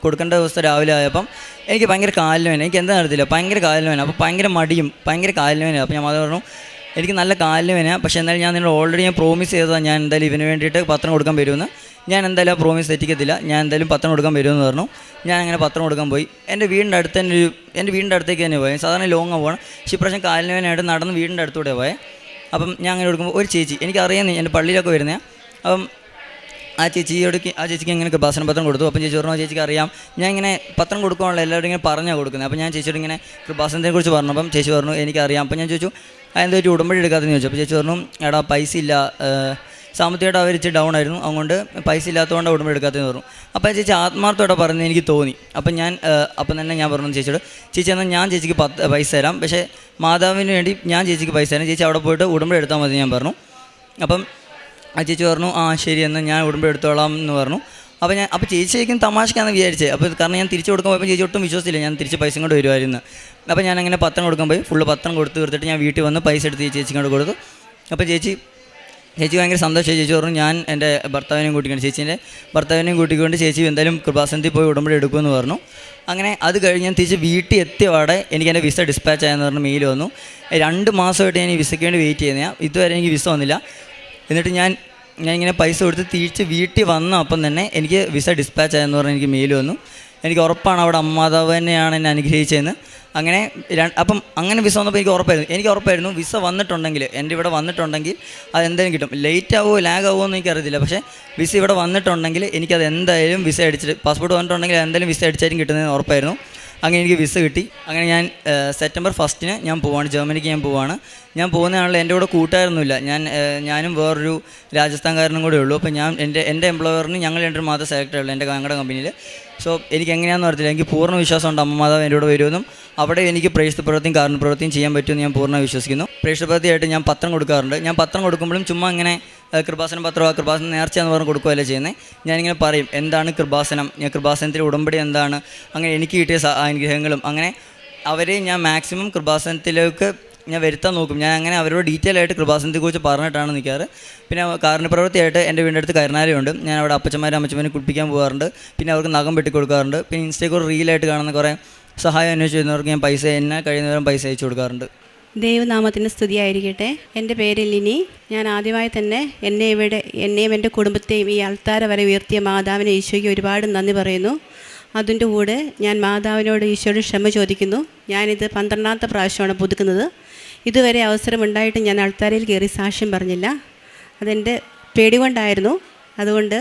കൊടുക്കേണ്ട ദിവസം രാവിലെ ആയപ്പം എനിക്ക് ഭയങ്കര കാലിന് വേന, എനിക്ക് എന്താ നടത്തില്ല, ഭയങ്കര കാലിന് വേന. അപ്പോൾ ഭയങ്കര മടിയും ഭയങ്കര കാലിന് വേന. അപ്പോൾ ഞാൻ അത് പറഞ്ഞു, എനിക്ക് നല്ല കാലിന് വേന, പക്ഷേ എന്നാലും ഞാൻ നിന്നോട് ഓൾറെഡി ഞാൻ പ്രോമിസ് ചെയ്തതാണ് ഞാൻ എന്തായാലും ഇവന് വേണ്ടിയിട്ട് പത്രം കൊടുക്കാൻ വരുമെന്ന്. ഞാൻ എന്തായാലും ആ പ്രോമിസ് തെറ്റിക്കത്തില്ല, ഞാൻ എന്തായാലും പത്രം കൊടുക്കാൻ വരുമെന്ന് പറഞ്ഞു. ഞാൻ അങ്ങനെ പത്രം കൊടുക്കാൻ പോയി. എൻ്റെ വീടിൻ്റെ അടുത്തേക്ക് തന്നെ പോയി. സാധാരണ ലോങ്ങ് പോകണം, പക്ഷേ ഇപ്രാവശ്യം കാലിന് വേനയായിട്ട് നടന്ന് വീടിൻ്റെ അടുത്തൂടെ പോയത്. അപ്പം ഞാൻ അങ്ങനെ കൊടുക്കുമ്പോൾ ഒരു ചേച്ചി, എനിക്കറിയാം എൻ്റെ പള്ളിയിലൊക്കെ വരുന്നത്, അപ്പം ആ ചേച്ചിക്ക് ഇങ്ങനെ കൃപാസന പത്രം കൊടുത്തു. അപ്പം ചേച്ചി പറഞ്ഞു, ചേച്ചിക്ക് അറിയാം ഞാൻ ഇങ്ങനെ പത്രം കൊടുക്കാനുള്ള എല്ലാവരും ഇങ്ങനെ പറഞ്ഞാണ് കൊടുക്കുന്നത്. അപ്പോൾ ഞാൻ ചേച്ചിയോട് ഇങ്ങനെ കൃപാസനത്തെ കുറിച്ച് പറഞ്ഞു. അപ്പം ചേച്ചി പറഞ്ഞു എനിക്കറിയാം. അപ്പം ഞാൻ ചോദിച്ചു അതെന്താ ഒരു ഉടമ്പടി എടുക്കാതെന്ന് ചോദിച്ചു. അപ്പോൾ ചേച്ചി പറഞ്ഞു, എടാ പൈസ ഇല്ല, സാമ്പത്തികമായിട്ട് അവർ ഇച്ചിരി ഡൗൺ ആയിരുന്നു, അതുകൊണ്ട് പൈസ ഇല്ലാത്തതുകൊണ്ട് ഉടമ്പടി എടുക്കാത്തതെന്ന് പറഞ്ഞു. അപ്പോൾ ചേച്ചി ആത്മാർത്ഥത്തോടെ പറഞ്ഞ് എനിക്ക് തോന്നി. അപ്പം തന്നെ ഞാൻ പറഞ്ഞു ചേച്ചിയോട്, ചേച്ചി എന്നാൽ ഞാൻ ചേച്ചിക്ക് പൈസ തരാം, പക്ഷേ മാതാവിന് വേണ്ടി ഞാൻ ചേച്ചിക്ക് പൈസ തരാം, ചേച്ചി അവിടെ പോയിട്ട് ഉടമ്പടി എടുത്താൽ മതി ഞാൻ പറഞ്ഞു. അപ്പം ആ ചേച്ചി പറഞ്ഞു, ആ ശരി എന്നാൽ ഞാൻ ഉടമ്പടി എടുത്തോളാം എന്ന് പറഞ്ഞു. അപ്പോൾ ചേച്ചിക്കും തമാശക്കാന്ന് വിചാരിച്ചത്. അപ്പോൾ കാരണം ഞാൻ തിരിച്ചു കൊടുക്കാൻ പോയപ്പോൾ ചേച്ചി ഒട്ടും വിശ്വസിച്ചില്ല ഞാൻ തിരിച്ച് പൈസ കൊണ്ട് വരുമായിരുന്നു. അപ്പോൾ ഞാൻ അങ്ങനെ പത്രം കൊടുക്കാൻ പോയി. ഫുള്ള് പത്രം കൊടുത്ത് തീർത്തിട്ട് ഞാൻ വീട്ടിൽ വന്ന് പൈസ എടുത്ത് ചേച്ചിക്ക് കൊണ്ട് കൊടുത്തു. അപ്പോൾ ചേച്ചി ഭയങ്കര സന്തോഷമായി. ചേച്ചി പറഞ്ഞു, ഞാൻ എൻ്റെ ഭർത്താവിനെയും കൂട്ടിക്കൊണ്ട്, ചേച്ചീൻ്റെ ഭർത്താവിനെയും കൂട്ടിക്കൊണ്ട് ചേച്ചി എന്തായാലും കൃപാസനത്തിൽ പോയി ഉടമ്പടി എടുക്കുമെന്ന് പറഞ്ഞു. അങ്ങനെ അത് കഴിഞ്ഞ് ഞാൻ തിരിച്ച് വീട്ടിൽ എത്തിയപാടെ എനിക്ക് എൻ്റെ വിസ ഡിസ്പാച്ച് ആയെന്ന് പറഞ്ഞ് മെയിൽ വന്നു. 2 മാസമായിട്ട് ഞാൻ ഈ വിസയ്ക്ക് വേണ്ടി വെയിറ്റ് ചെയ്യുന്നതാണ്. ഇതുവരെ എനിക്ക് വിസ വന്നില്ല. എന്നിട്ട് ഞാൻ ഇങ്ങനെ പൈസ കൊടുത്ത് തിരിച്ച് വീട്ടിൽ വന്ന അപ്പം തന്നെ എനിക്ക് വിസ ഡിസ്പാച്ച് ആയെന്ന് പറഞ്ഞ് എനിക്ക് മെയിൽ വന്നു. എനിക്ക് ഉറപ്പാണ് അവിടെ അമ്മാതാവ് തന്നെയാണ് എന്നെ അനുഗ്രഹിച്ചതെന്ന്. അങ്ങനെ അപ്പം അങ്ങനെ വിസ വന്നപ്പോൾ എനിക്ക് ഉറപ്പായിരുന്നു വിസ വന്നിട്ടുണ്ടെങ്കിൽ, എൻ്റെ ഇവിടെ വന്നിട്ടുണ്ടെങ്കിൽ അതെന്തായാലും കിട്ടും. ലേറ്റ് ആവുമോ ലാഗ് ആവുമോ എന്ന് എനിക്കറിയത്തില്ല, പക്ഷേ വിസ ഇവിടെ വന്നിട്ടുണ്ടെങ്കിൽ എനിക്കത് എന്തായാലും വിസ അടിച്ചിട്ട്, പാസ്പോർട്ട് വന്നിട്ടുണ്ടെങ്കിൽ എന്തായാലും വിസ അടിച്ചാലും കിട്ടുന്നതെന്ന് ഉറപ്പായിരുന്നു. അങ്ങനെ എനിക്ക് വിസ കിട്ടി. അങ്ങനെ ഞാൻ സെപ്റ്റംബർ 1 ഞാൻ പോവാണ്, ജർമ്മനിക്ക് ഞാൻ പോവാണ്. ഞാൻ പോകുന്നതാണല്ലോ, എൻ്റെ കൂടെ കൂട്ടുകാരൊന്നുമില്ല. ഞാനും വേറൊരു രാജസ്ഥാൻകാരനും കൂടെ ഉള്ളൂ. അപ്പോൾ എൻ്റെ എംപ്ലോയറിന് ഞങ്ങൾ രണ്ടും മാത്രം സെലക്ട് ഉള്ളൂ ഞങ്ങളുടെ കമ്പനിയിൽ. സോ എനിക്ക് എങ്ങനെയാണെന്ന് അറിയത്തില്ല. എനിക്ക് പൂർണ്ണ വിശ്വാസമുണ്ട് അമ്മ മാതാവ് എൻ്റെ കൂടെ വരുമെന്നും അവിടെ എനിക്ക് പ്രേക്ഷിത പ്രവൃത്തിയും കാരണപ്രവൃത്തിയും ചെയ്യാൻ പറ്റുമെന്ന് ഞാൻ പൂർണ്ണ വിശ്വസിക്കുന്നു. പ്രേക്ഷിത പ്രവൃത്തിയായിട്ട് ഞാൻ പത്രം കൊടുക്കാറുണ്ട്. ഞാൻ പത്രം കൊടുക്കുമ്പോഴും ചുമ്മാ ഇങ്ങനെ കൃപാസനം പത്രമോ കൃപാസനം നേർച്ചയെന്ന് പറഞ്ഞ് കൊടുക്കുകയല്ല ചെയ്യുന്നത്. ഞാനിങ്ങനെ പറയും എന്താണ് കൃപാസനം, ഞാൻ കൃപാസനത്തിൻ്റെ ഉടമ്പടി എന്താണ്, അങ്ങനെ എനിക്ക് കിട്ടിയ അനുഗ്രഹങ്ങളും അങ്ങനെ അവരെ ഞാൻ മാക്സിമം കൃപാസനത്തിലേക്ക് ഞാൻ വരുത്താൻ നോക്കും. ഞാൻ അങ്ങനെ അവരോട് ഡീറ്റെയിൽ ആയിട്ട് കൃപാസനത്തെക്കുറിച്ച് പറഞ്ഞിട്ടാണ് നിൽക്കാറ്. പിന്നെ കാരണപ്രവൃത്തിയായിട്ട് എൻ്റെ വീടിൻ്റെ അടുത്ത് കരുനാലയുണ്ട്. ഞാൻ അവിടെ അപ്പച്ചന്മാരും അമ്മച്ചന്മാരും കുളിപ്പിക്കാൻ പോകാറുണ്ട്. പിന്നെ അവർക്ക് നഖം വെട്ടി കൊടുക്കാറുണ്ട്. പിന്നെ ഇൻസ്റ്റയിൽ റീലായിട്ട് കാണുന്ന കുറേ സഹായം അന്വേഷിച്ച് വരുന്നവർക്ക് ഞാൻ എന്നെ കഴിയുന്നവരും പൈസ അയച്ചു കൊടുക്കാറുണ്ട്. ദൈവനാമത്തിന് സ്തുതിയായിരിക്കട്ടെ. എൻ്റെ പേര് ലിനി. ഞാൻ ആദ്യമായി തന്നെ എന്നെയും എൻ്റെ കുടുംബത്തെയും ഈ അൾത്താര വരെ ഉയർത്തിയ മാതാവിനെ ഈശോയ്ക്ക് ഒരുപാട് നന്ദി പറയുന്നു. അതിൻ്റെ കൂടെ ഞാൻ മാതാവിനോട് ഈശോയോട് ക്ഷമ ചോദിക്കുന്നു. ഞാനിത് 12ാമത്തെ പ്രാവശ്യമാണ് പുതുക്കുന്നത്. ഇതുവരെ അവസരമുണ്ടായിട്ട് ഞാൻ അൾത്താരയിൽ കയറി സാക്ഷ്യം പറഞ്ഞില്ല. അതെൻ്റെ പേടി കൊണ്ടായിരുന്നു. അതുകൊണ്ട്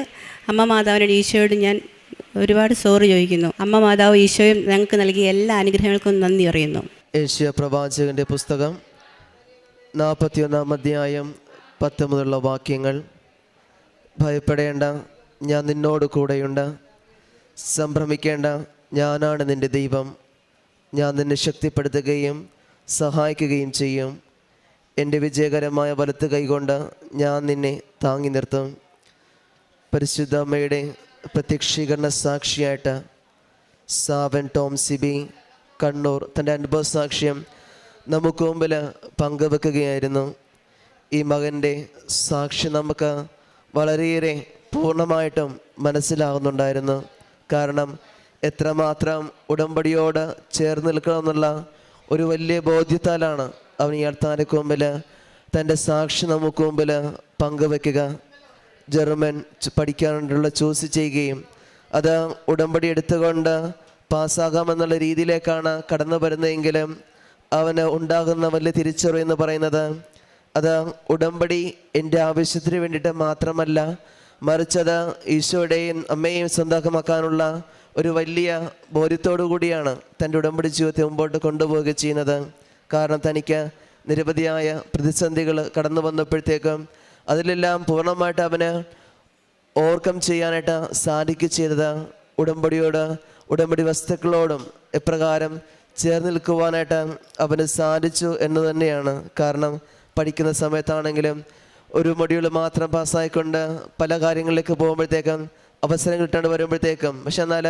അമ്മ മാതാവിനോട് ഈശോയോട് ഞാൻ ഒരുപാട് സോറി ചോദിക്കുന്നു. അമ്മ മാതാവ് ഈശോയും ഞങ്ങൾക്ക് നൽകിയ എല്ലാ അനുഗ്രഹങ്ങൾക്കും നന്ദി പറയുന്നു. ഏഷ്യ പ്രവാചകൻ്റെ പുസ്തകം 41 അധ്യായം 10 മുതലുള്ള വാക്യങ്ങൾ. ഭയപ്പെടേണ്ട, ഞാൻ നിന്നോട് കൂടെയുണ്ട്. സംഭ്രമിക്കേണ്ട, ഞാനാണ് നിൻ്റെ ദൈവം. ഞാൻ നിന്നെ ശക്തിപ്പെടുത്തുകയും സഹായിക്കുകയും ചെയ്യും. എൻ്റെ വിജയകരമായ വലത്ത് കൈകൊണ്ട് ഞാൻ നിന്നെ താങ്ങി നിർത്തും. പരിശുദ്ധ അമ്മയുടെ പ്രത്യക്ഷീകരണ സാക്ഷിയായിട്ട് സാവൻ ടോം സിബി കണ്ണൂർ തൻ്റെ അനുഭവ സാക്ഷ്യം നമുക്ക് മുമ്പിൽ പങ്കുവെക്കുകയായിരുന്നു. ഈ മകൻ്റെ സാക്ഷ്യം നമുക്ക് വളരെയേറെ പൂർണ്ണമായിട്ടും മനസ്സിലാകുന്നുണ്ടായിരുന്നു. കാരണം എത്രമാത്രം ഉടമ്പടിയോട് ചേർന്ന് നിൽക്കണമെന്നുള്ള ഒരു വലിയ ബോധ്യത്താലാണ് അവൻ ഈ അൾത്താരയ്ക്ക് മുമ്പിൽ തൻ്റെ സാക്ഷി നമുക്ക് മുമ്പിൽ പങ്കുവെക്കുക. ജർമ്മൻ പഠിക്കാനുള്ള ചൂസ് ചെയ്യുകയും അത് ഉടമ്പടി എടുത്തുകൊണ്ട് പാസ്സാകാമെന്നുള്ള രീതിയിലേക്കാണ് കടന്നു വരുന്നതെങ്കിലും അവന് ഉണ്ടാകുന്ന വലിയ തിരിച്ചറിവ് എന്ന് പറയുന്നത് അത് ഉടമ്പടി എൻ്റെ ആവശ്യത്തിന് വേണ്ടിയിട്ട് മാത്രമല്ല, മറിച്ചത് ഈശോയുടെയും അമ്മയെയും സ്വന്തമാക്കാനുള്ള ഒരു വലിയ ബോധ്യത്തോടു കൂടിയാണ് തൻ്റെ ഉടമ്പടി ജീവിതത്തെ മുമ്പോട്ട് കൊണ്ടുപോവുക ചെയ്യുന്നത്. കാരണം തനിക്ക് നിരവധിയായ പ്രതിസന്ധികൾ കടന്നു വന്നപ്പോഴത്തേക്കും അതിലെല്ലാം പൂർണ്ണമായിട്ട് അവന് ഓവർകം ചെയ്യാനായിട്ട് സാധിക്കുക ചെയ്തത് ഉടമ്പടി വസ്തുക്കളോടും എപ്രകാരം ചേർന്ന് നിൽക്കുവാനായിട്ട് അവന് സാധിച്ചു എന്ന് തന്നെയാണ്. കാരണം പഠിക്കുന്ന സമയത്താണെങ്കിലും ഒരു മൊഡ്യൂൾ മാത്രം പാസ്സായിക്കൊണ്ട് പല കാര്യങ്ങളിലേക്ക് പോകുമ്പോഴത്തേക്കും അവസരം കിട്ടാണ്ട് വരുമ്പോഴത്തേക്കും, പക്ഷെ എന്നാൽ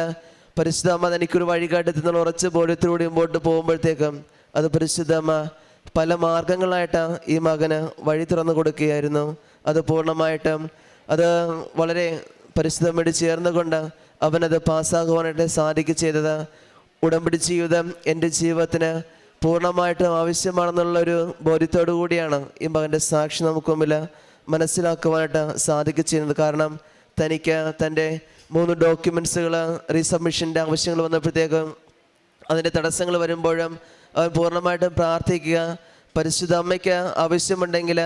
പരിശുദ്ധ അമ്മ എനിക്കൊരു വഴികാട്ടി എന്നുള്ള ഉറച്ച ബോധ്യത്തിലൂടെ മുമ്പോട്ട് പോകുമ്പോഴത്തേക്കും അത് പരിശുദ്ധ അമ്മ പല മാർഗങ്ങളായിട്ട് ഈ മകന് വഴി തുറന്നു കൊടുക്കുകയായിരുന്നു. അത് പൂർണ്ണമായിട്ടും അത് വളരെ പരിശുദ്ധമ്മയോട് ചേർന്നുകൊണ്ട് അവനത് പാസ്സാകുവാനായിട്ട് സാധിക്കുക ചെയ്തത് ഉടമ്പടി ജീവിതം എൻ്റെ ജീവിതത്തിന് പൂർണ്ണമായിട്ടും ആവശ്യമാണെന്നുള്ളൊരു ബോധ്യത്തോടു കൂടിയാണ് ഈ മകൻ്റെ സാക്ഷി നമുക്ക് മുമ്പിൽ മനസ്സിലാക്കുവാനായിട്ട് സാധിക്കുക ചെയ്യുന്നത്. കാരണം തനിക്ക് തൻ്റെ 3 ഡോക്യുമെൻറ്റ്സുകൾ റീസബ്മിഷൻ്റെ ആവശ്യങ്ങൾ വന്നപ്പോഴത്തേക്കും അതിൻ്റെ തടസ്സങ്ങൾ വരുമ്പോഴും അവൻ പൂർണ്ണമായിട്ടും പ്രാർത്ഥിക്കുക. പരിശുദ്ധ അമ്മയ്ക്ക് ആവശ്യമുണ്ടെങ്കിൽ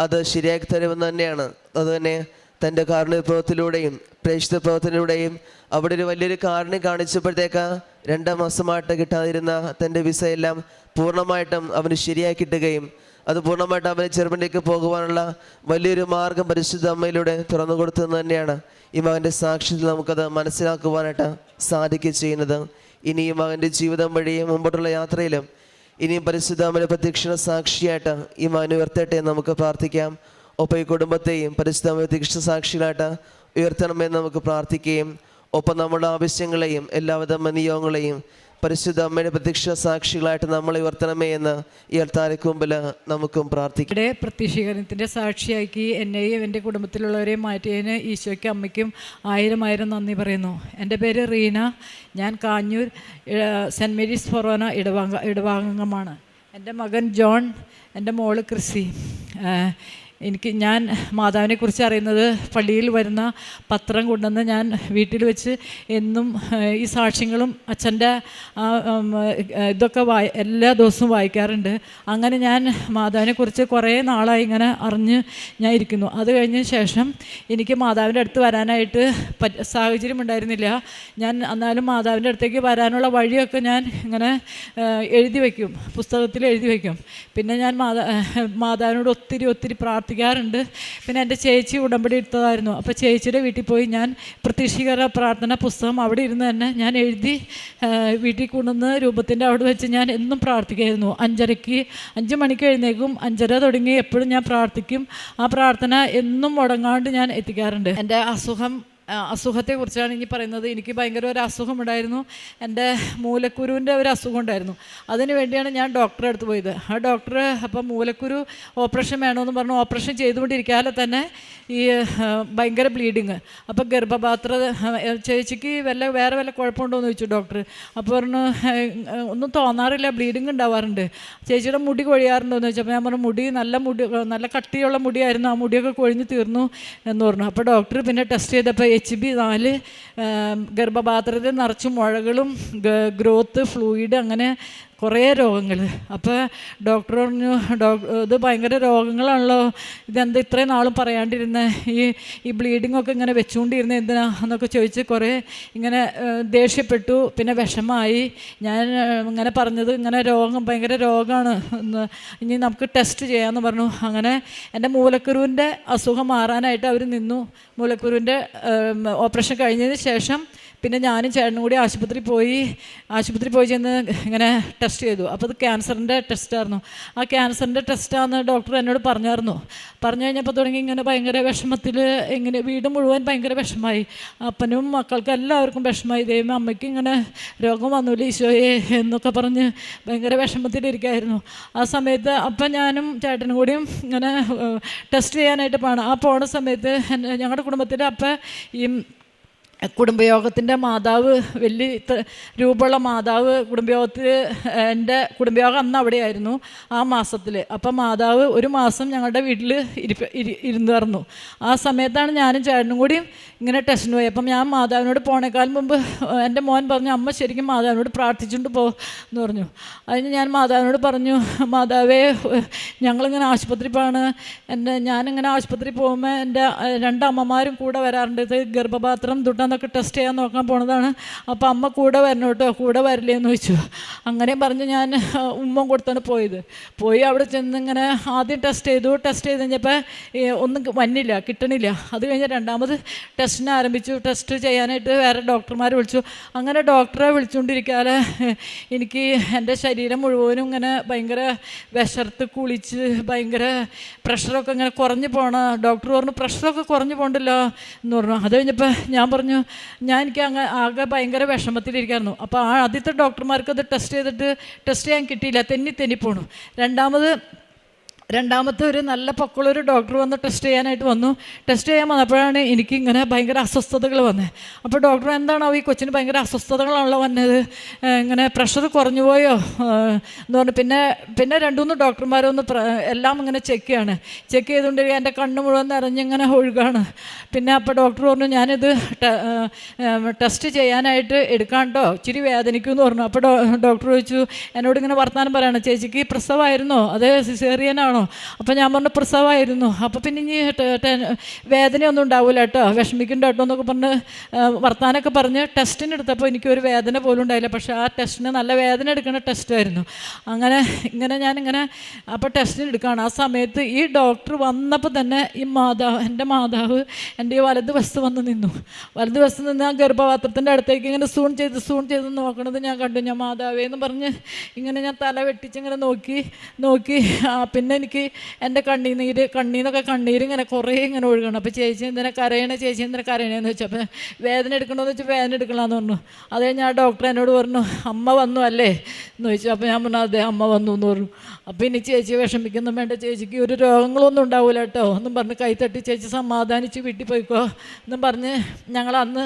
അത് ശരിയാക്കി തരുമെന്ന് തന്നെയാണ്. അതുതന്നെ തൻ്റെ കാരുണ്യപ്രവത്തിലൂടെയും പ്രേക്ഷിത പ്രവർത്തനത്തിലൂടെയും അവിടെ ഒരു വലിയൊരു കാരുണ്യം കാണിച്ചപ്പോഴത്തേക്ക് 2 മാസമായിട്ട് കിട്ടാതിരുന്ന തൻ്റെ വിസയെല്ലാം പൂർണ്ണമായിട്ടും അവന് ശരിയാക്കി കിട്ടുകയും അത് പൂർണ്ണമായിട്ട് അവന് ജർമ്മനിലേക്ക് പോകുവാനുള്ള വലിയൊരു മാർഗം പരിശുദ്ധ അമ്മയിലൂടെ തുറന്നു കൊടുത്തതെന്ന് തന്നെയാണ് ഈ മകൻ്റെ സാക്ഷ്യത്തിൽ നമുക്കത് മനസ്സിലാക്കുവാനായിട്ട് സാധിക്കുക ചെയ്യുന്നത്. ഇനി ഈ മകൻ്റെ ജീവിതം വഴിയും മുമ്പോട്ടുള്ള യാത്രയിലും ഇനിയും പരിശുദ്ധ അമ്മയുടെ പ്രത്യക്ഷ സാക്ഷിയായിട്ട് ഈ മകൻ ഉയർത്തട്ടെ എന്ന് നമുക്ക് പ്രാർത്ഥിക്കാം. ഒപ്പം ഈ കുടുംബത്തെയും പരിശുദ്ധ അമ്മയുടെ പ്രത്യക്ഷ സാക്ഷികളായിട്ട് ഉയർത്തണമെന്ന് നമുക്ക് പ്രാർത്ഥിക്കുകയും ഒപ്പം നമ്മുടെ ആവശ്യങ്ങളെയും എല്ലാവിധ നിയോഗങ്ങളെയും പരിശുദ്ധ അമ്മയുടെ പ്രത്യക്ഷ സാക്ഷികളായിട്ട് നമ്മളെ ഉയർത്തണമേ എന്ന് ഈ അൾത്താരയ്ക്ക് മുമ്പിൽ നമുക്കും പ്രാർത്ഥിക്കാം. ഇവിടെ പ്രത്യക്ഷീകരണത്തിൻ്റെ സാക്ഷിയാക്കി എന്നെയും എൻ്റെ കുടുംബത്തിലുള്ളവരെയും മാറ്റിയതിന് ഈശോയ്ക്കും അമ്മയ്ക്കും 1000 നന്ദി പറയുന്നു. എൻ്റെ പേര് റീന. ഞാൻ കാഞ്ഞൂർ സെൻറ്റ് മേരീസ് ഫൊറോന ഇടവാംഗമാണ്. എൻ്റെ മകൻ ജോൺ, എൻ്റെ മോള് ക്രിസി. ഞാൻ മാതാവിനെക്കുറിച്ച് അറിയുന്നത് പള്ളിയിൽ വരുന്ന പത്രം കൊണ്ടുവന്ന് ഞാൻ വീട്ടിൽ വെച്ച് എന്നും ഈ സാക്ഷ്യങ്ങളും അച്ഛൻ്റെ ഇതൊക്കെ എല്ലാ ദിവസവും വായിക്കാറുണ്ട്. അങ്ങനെ ഞാൻ മാതാവിനെക്കുറിച്ച് കുറേ നാളായി ഇങ്ങനെ അറിഞ്ഞ് ഞാൻ ഇരിക്കുന്നു. അത് കഴിഞ്ഞ ശേഷം എനിക്ക് മാതാവിൻ്റെ അടുത്ത് വരാനായിട്ട് സാഹചര്യം ഉണ്ടായിരുന്നില്ല. ഞാൻ എന്നാലും മാതാവിൻ്റെ അടുത്തേക്ക് വരാനുള്ള വഴിയൊക്കെ ഞാൻ ഇങ്ങനെ എഴുതി വയ്ക്കും, പുസ്തകത്തിൽ എഴുതി വയ്ക്കും. പിന്നെ ഞാൻ മാതാവിനോട് ഒത്തിരി പ്രാർത്ഥിക്കാറുണ്ട്. പിന്നെ എൻ്റെ ചേച്ചി ഉടമ്പടി എടുത്തതായിരുന്നു. അപ്പോൾ ചേച്ചിയുടെ വീട്ടിൽ പോയി ഞാൻ പ്രത്യക്ഷീകരണ പ്രാർത്ഥന പുസ്തകം അവിടെ ഇരുന്ന് തന്നെ ഞാൻ എഴുതി വീട്ടിൽ കൊണ്ടുവന്ന് രൂപത്തിൻ്റെ അവിടെ വെച്ച് ഞാൻ എന്നും പ്രാർത്ഥിക്കായിരുന്നു. 5 മണിക്ക് എഴുന്നേക്കും, 5:30 തുടങ്ങി എപ്പോഴും ഞാൻ പ്രാർത്ഥിക്കും. ആ പ്രാർത്ഥന എന്നും മുടങ്ങാണ്ട് ഞാൻ എത്തിക്കാറുണ്ട്. എൻ്റെ അസുഖത്തെക്കുറിച്ചാണ് ഇനി പറയുന്നത്. എനിക്ക് ഭയങ്കര ഒരു അസുഖമുണ്ടായിരുന്നു. എൻ്റെ മൂലക്കുരുവിൻ്റെ ഒരു അസുഖം ഉണ്ടായിരുന്നു. അതിന് വേണ്ടിയാണ് ഞാൻ ഡോക്ടറെ അടുത്ത് പോയത്. ആ ഡോക്ടർ അപ്പം മൂലക്കുരു ഓപ്പറേഷൻ വേണമെന്ന് പറഞ്ഞു. ഓപ്പറേഷൻ ചെയ്തുകൊണ്ടിരിക്കാതെ തന്നെ ഈ ഭയങ്കര ബ്ലീഡിങ്. അപ്പോൾ ഗർഭപാത്ര ചേച്ചിക്ക് വേറെ വല്ല കുഴപ്പമുണ്ടോ എന്ന് ചോദിച്ചു ഡോക്ടർ. അപ്പോൾ പറഞ്ഞു ഒന്നും തോന്നാറില്ല, ബ്ലീഡിങ് ഉണ്ടാവാറുണ്ട്. ചേച്ചിയുടെ മുടി കൊഴിയാറുണ്ടോ എന്ന് ചോദിച്ചപ്പോൾ ഞാൻ പറഞ്ഞു നല്ല കട്ടിയുള്ള മുടിയായിരുന്നു, ആ മുടിയൊക്കെ കൊഴിഞ്ഞ് തീർന്നു എന്ന് പറഞ്ഞു. അപ്പോൾ ഡോക്ടർ പിന്നെ ടെസ്റ്റ് ചെയ്തപ്പോൾ HB4, ഗർഭപാത്രത്തിൽ നിറച്ച് മുഴകളും ഗ്രോത്ത് ഫ്ലൂയിഡ് അങ്ങനെ കുറേ രോഗങ്ങൾ. അപ്പോൾ ഡോക്ടർ പറഞ്ഞു, ഇത് ഭയങ്കര രോഗങ്ങളാണല്ലോ, ഇതെന്താ ഇത്രയും നാളും പറയാണ്ടിരുന്നത്, ഈ ബ്ലീഡിങ്ങൊക്കെ ഇങ്ങനെ വെച്ചുകൊണ്ടിരുന്നത് എന്തിനാ എന്നൊക്കെ ചോദിച്ച് കുറേ ഇങ്ങനെ ദേഷ്യപ്പെട്ടു. പിന്നെ വിഷമമായി. ഞാൻ ഇങ്ങനെ പറഞ്ഞത് ഇങ്ങനെ ഭയങ്കര രോഗമാണ്, ഇനി നമുക്ക് ടെസ്റ്റ് ചെയ്യാമെന്ന് പറഞ്ഞു. അങ്ങനെ എൻ്റെ മൂലക്കുരുവിൻ്റെ അസുഖം മാറാനായിട്ട് അവർ നിന്നു. മൂലക്കുരുവിൻ്റെ ഓപ്പറേഷൻ കഴിഞ്ഞതിന് ശേഷം പിന്നെ ഞാനും ചേട്ടനും കൂടി ആശുപത്രി പോയി ചെന്ന് ഇങ്ങനെ ടെസ്റ്റ് ചെയ്തു. അപ്പോൾ അത് ക്യാൻസറിൻ്റെ ടെസ്റ്റായിരുന്നു. ആ ക്യാൻസറിൻ്റെ ടെസ്റ്റാണെന്ന് ഡോക്ടർ എന്നോട് പറഞ്ഞു കഴിഞ്ഞപ്പോൾ തുടങ്ങി ഇങ്ങനെ ഭയങ്കര വിഷമത്തിൽ, ഇങ്ങനെ വീട് മുഴുവൻ ഭയങ്കര വിഷമായി. അപ്പനും മക്കൾക്കും എല്ലാവർക്കും വിഷമായി. ദൈവമേ, അമ്മയ്ക്ക് ഇങ്ങനെ രോഗം വന്നില്ല ഈശോയെ എന്നൊക്കെ പറഞ്ഞ് ഭയങ്കര വിഷമത്തിലിരിക്കുകയായിരുന്നു ആ സമയത്ത്. അപ്പം ഞാനും ചേട്ടനും കൂടിയും ഇങ്ങനെ ടെസ്റ്റ് ചെയ്യാനായിട്ട് പോണ സമയത്ത് ഞങ്ങളുടെ കുടുംബത്തിൽ അപ്പം ഈ കുടുംബയോഗത്തിൻ്റെ മാതാവ്, വലിയ രൂപമുള്ള മാതാവ് കുടുംബയോഗത്തിൽ, എൻ്റെ കുടുംബയോഗം അന്ന് അവിടെയായിരുന്നു ആ മാസത്തിൽ. അപ്പം മാതാവ് ഒരു മാസം ഞങ്ങളുടെ വീട്ടിൽ ഇരുന്നു. ആ സമയത്താണ് ഞാനും ചേട്ടനും കൂടിയും ഇങ്ങനെ ടെസ്റ്റിന് പോയി. അപ്പം ഞാൻ മാതാവിനോട് പോണേക്കാൾ മുമ്പ് എൻ്റെ മോൻ പറഞ്ഞു, അമ്മ ശരിക്കും മാതാവിനോട് പ്രാർത്ഥിച്ചുകൊണ്ട് എന്ന് പറഞ്ഞു. അതിന് ഞാൻ മാതാവിനോട് പറഞ്ഞു, മാതാവേ, ഞങ്ങളിങ്ങനെ ആശുപത്രി ഞാനിങ്ങനെ ആശുപത്രി പോകുമ്പോൾ എൻ്റെ 2 അമ്മമാരും കൂടെ വരാറുണ്ട്. ഇത് ഗർഭപാത്രം എന്നൊക്കെ ടെസ്റ്റ് ചെയ്യാൻ നോക്കാൻ പോണതാണ്. അപ്പോൾ അമ്മ കൂടെ വരണം കേട്ടോ, കൂടെ വരില്ലേ എന്ന് ചോദിച്ചു. അങ്ങനെയും പറഞ്ഞ് ഞാൻ ഉമ്മ കൊടുത്താണ് പോയി അവിടെ ചെന്ന് ഇങ്ങനെ ആദ്യം ടെസ്റ്റ് ചെയ്ത് കഴിഞ്ഞപ്പോൾ ഒന്നും കിട്ടണില്ല. അത് കഴിഞ്ഞ് രണ്ടാമത് ടെസ്റ്റിന് ആരംഭിച്ചു. ടെസ്റ്റ് ചെയ്യാനായിട്ട് വേറെ ഡോക്ടർമാരെ വിളിച്ചു. അങ്ങനെ ഡോക്ടറെ വിളിച്ചുകൊണ്ടിരിക്കാതെ എനിക്ക് എൻ്റെ ശരീരം മുഴുവനും ഇങ്ങനെ ഭയങ്കര വിശർത്ത് കുളിച്ച് ഭയങ്കര പ്രഷറൊക്കെ ഇങ്ങനെ കുറഞ്ഞു ഡോക്ടർ പറഞ്ഞു, പ്രഷറൊക്കെ കുറഞ്ഞു പോകണ്ടല്ലോ എന്ന് പറഞ്ഞു. അത് കഴിഞ്ഞപ്പോൾ ഞാൻ പറഞ്ഞു, എനിക്ക് ആകെ ഭയങ്കര വിഷമത്തിലിരിക്കായിരുന്നു. അപ്പോൾ ആദ്യത്തെ ഡോക്ടർമാർക്ക് അത് ടെസ്റ്റ് ചെയ്യാൻ കിട്ടിയില്ല, തെന്നി പോണു. രണ്ടാമത്തെ ഒരു നല്ല പൊക്കുള്ളൊരു ഡോക്ടർ വന്ന് ടെസ്റ്റ് ചെയ്യാൻ വന്നപ്പോഴാണ് എനിക്കിങ്ങനെ ഭയങ്കര അസ്വസ്ഥതകൾ വന്നത്. അപ്പോൾ ഡോക്ടർ, എന്താണോ ഈ കൊച്ചിന് ഭയങ്കര അസ്വസ്ഥതകളാണല്ലോ വന്നത്, ഇങ്ങനെ പ്രഷർ കുറഞ്ഞു പോയോ എന്ന് പറഞ്ഞു. പിന്നെ 2-3 ഡോക്ടർമാരൊന്ന് എല്ലാം ഇങ്ങനെ ചെക്ക് ചെയ്തുകൊണ്ടിരിക്കുക. എൻ്റെ കണ്ണ് മുഴുവൻ നിറഞ്ഞിങ്ങനെ ഒഴുകാണ്. പിന്നെ അപ്പോൾ ഡോക്ടർ പറഞ്ഞു, ഞാനിത് ടെസ്റ്റ് ചെയ്യാനായിട്ട് എടുക്കാം കേട്ടോ, ഇച്ചിരി വേദനിക്കുമെന്ന് പറഞ്ഞു. അപ്പോൾ ഡോക്ടർ ചോദിച്ചു, എന്നോട് ഇങ്ങനെ വർത്താനം പറയണം, ചേച്ചിക്ക് പ്രസവമായിരുന്നോ അതേ സിസേറിയനാണോ? അപ്പം ഞാൻ പറഞ്ഞു, പ്രസവമായിരുന്നു. അപ്പോൾ പിന്നെ ഇനി വേദനയൊന്നും ഉണ്ടാവില്ല കേട്ടോ, വിഷമിക്കണ്ട കേട്ടോ എന്നൊക്കെ പറഞ്ഞ് വർത്താനൊക്കെ പറഞ്ഞ് ടെസ്റ്റിന് എടുത്തപ്പോൾ എനിക്കൊരു വേദന പോലും ഉണ്ടായില്ല. പക്ഷേ ആ ടെസ്റ്റിന് നല്ല വേദന എടുക്കുന്ന ടെസ്റ്റായിരുന്നു. ഞാനിങ്ങനെ അപ്പോൾ ടെസ്റ്റിന് എടുക്കുകയാണ്. ആ സമയത്ത് ഈ ഡോക്ടർ വന്നപ്പോൾ തന്നെ എൻ്റെ മാതാവ് എൻ്റെ ഈ വലതുവശത്ത് വന്ന് നിന്നു. വലതുവശത്ത് നിന്ന് ആ ഗർഭപാത്രത്തിൻ്റെ അടുത്തേക്ക് ഇങ്ങനെ സൂൺ ചെയ്ത് നോക്കണത് ഞാൻ കണ്ടു. ഞാൻ മാതാവേന്ന് പറഞ്ഞ് ഇങ്ങനെ ഞാൻ തല വെട്ടിച്ചിങ്ങനെ നോക്കി പിന്നെ എനിക്ക് എൻ്റെ കണ്ണീന്നൊക്കെ കണ്ണീര് ഇങ്ങനെ കുറേ ഇങ്ങനെ ഒഴുകണം. അപ്പോൾ ചേച്ചി എന്തിനാ കരയണേന്ന് വെച്ചു. അപ്പോൾ വേദന എടുക്കണമെന്ന് വെച്ചാൽ വേദന എടുക്കണമെന്ന് പറഞ്ഞു. അത് കഴിഞ്ഞ് ആ ഡോക്ടർ എന്നോട് പറഞ്ഞു, അമ്മ വന്നു അല്ലേ എന്ന് ചോദിച്ചു. അപ്പോൾ ഞാൻ പറഞ്ഞു, അതെ അമ്മ വന്നു എന്ന് പറഞ്ഞു. അപ്പോൾ ഇനി ചേച്ചി വിഷമിക്കൊന്നും വേണ്ട, ചേച്ചിക്ക് ഒരു രോഗങ്ങളൊന്നും ഉണ്ടാവില്ല കേട്ടോ എന്നും പറഞ്ഞ് കൈത്തട്ടി ചേച്ചി സമാധാനിച്ച് വീട്ടിൽ പോയിക്കോ എന്നും പറഞ്ഞ് ഞങ്ങൾ അന്ന്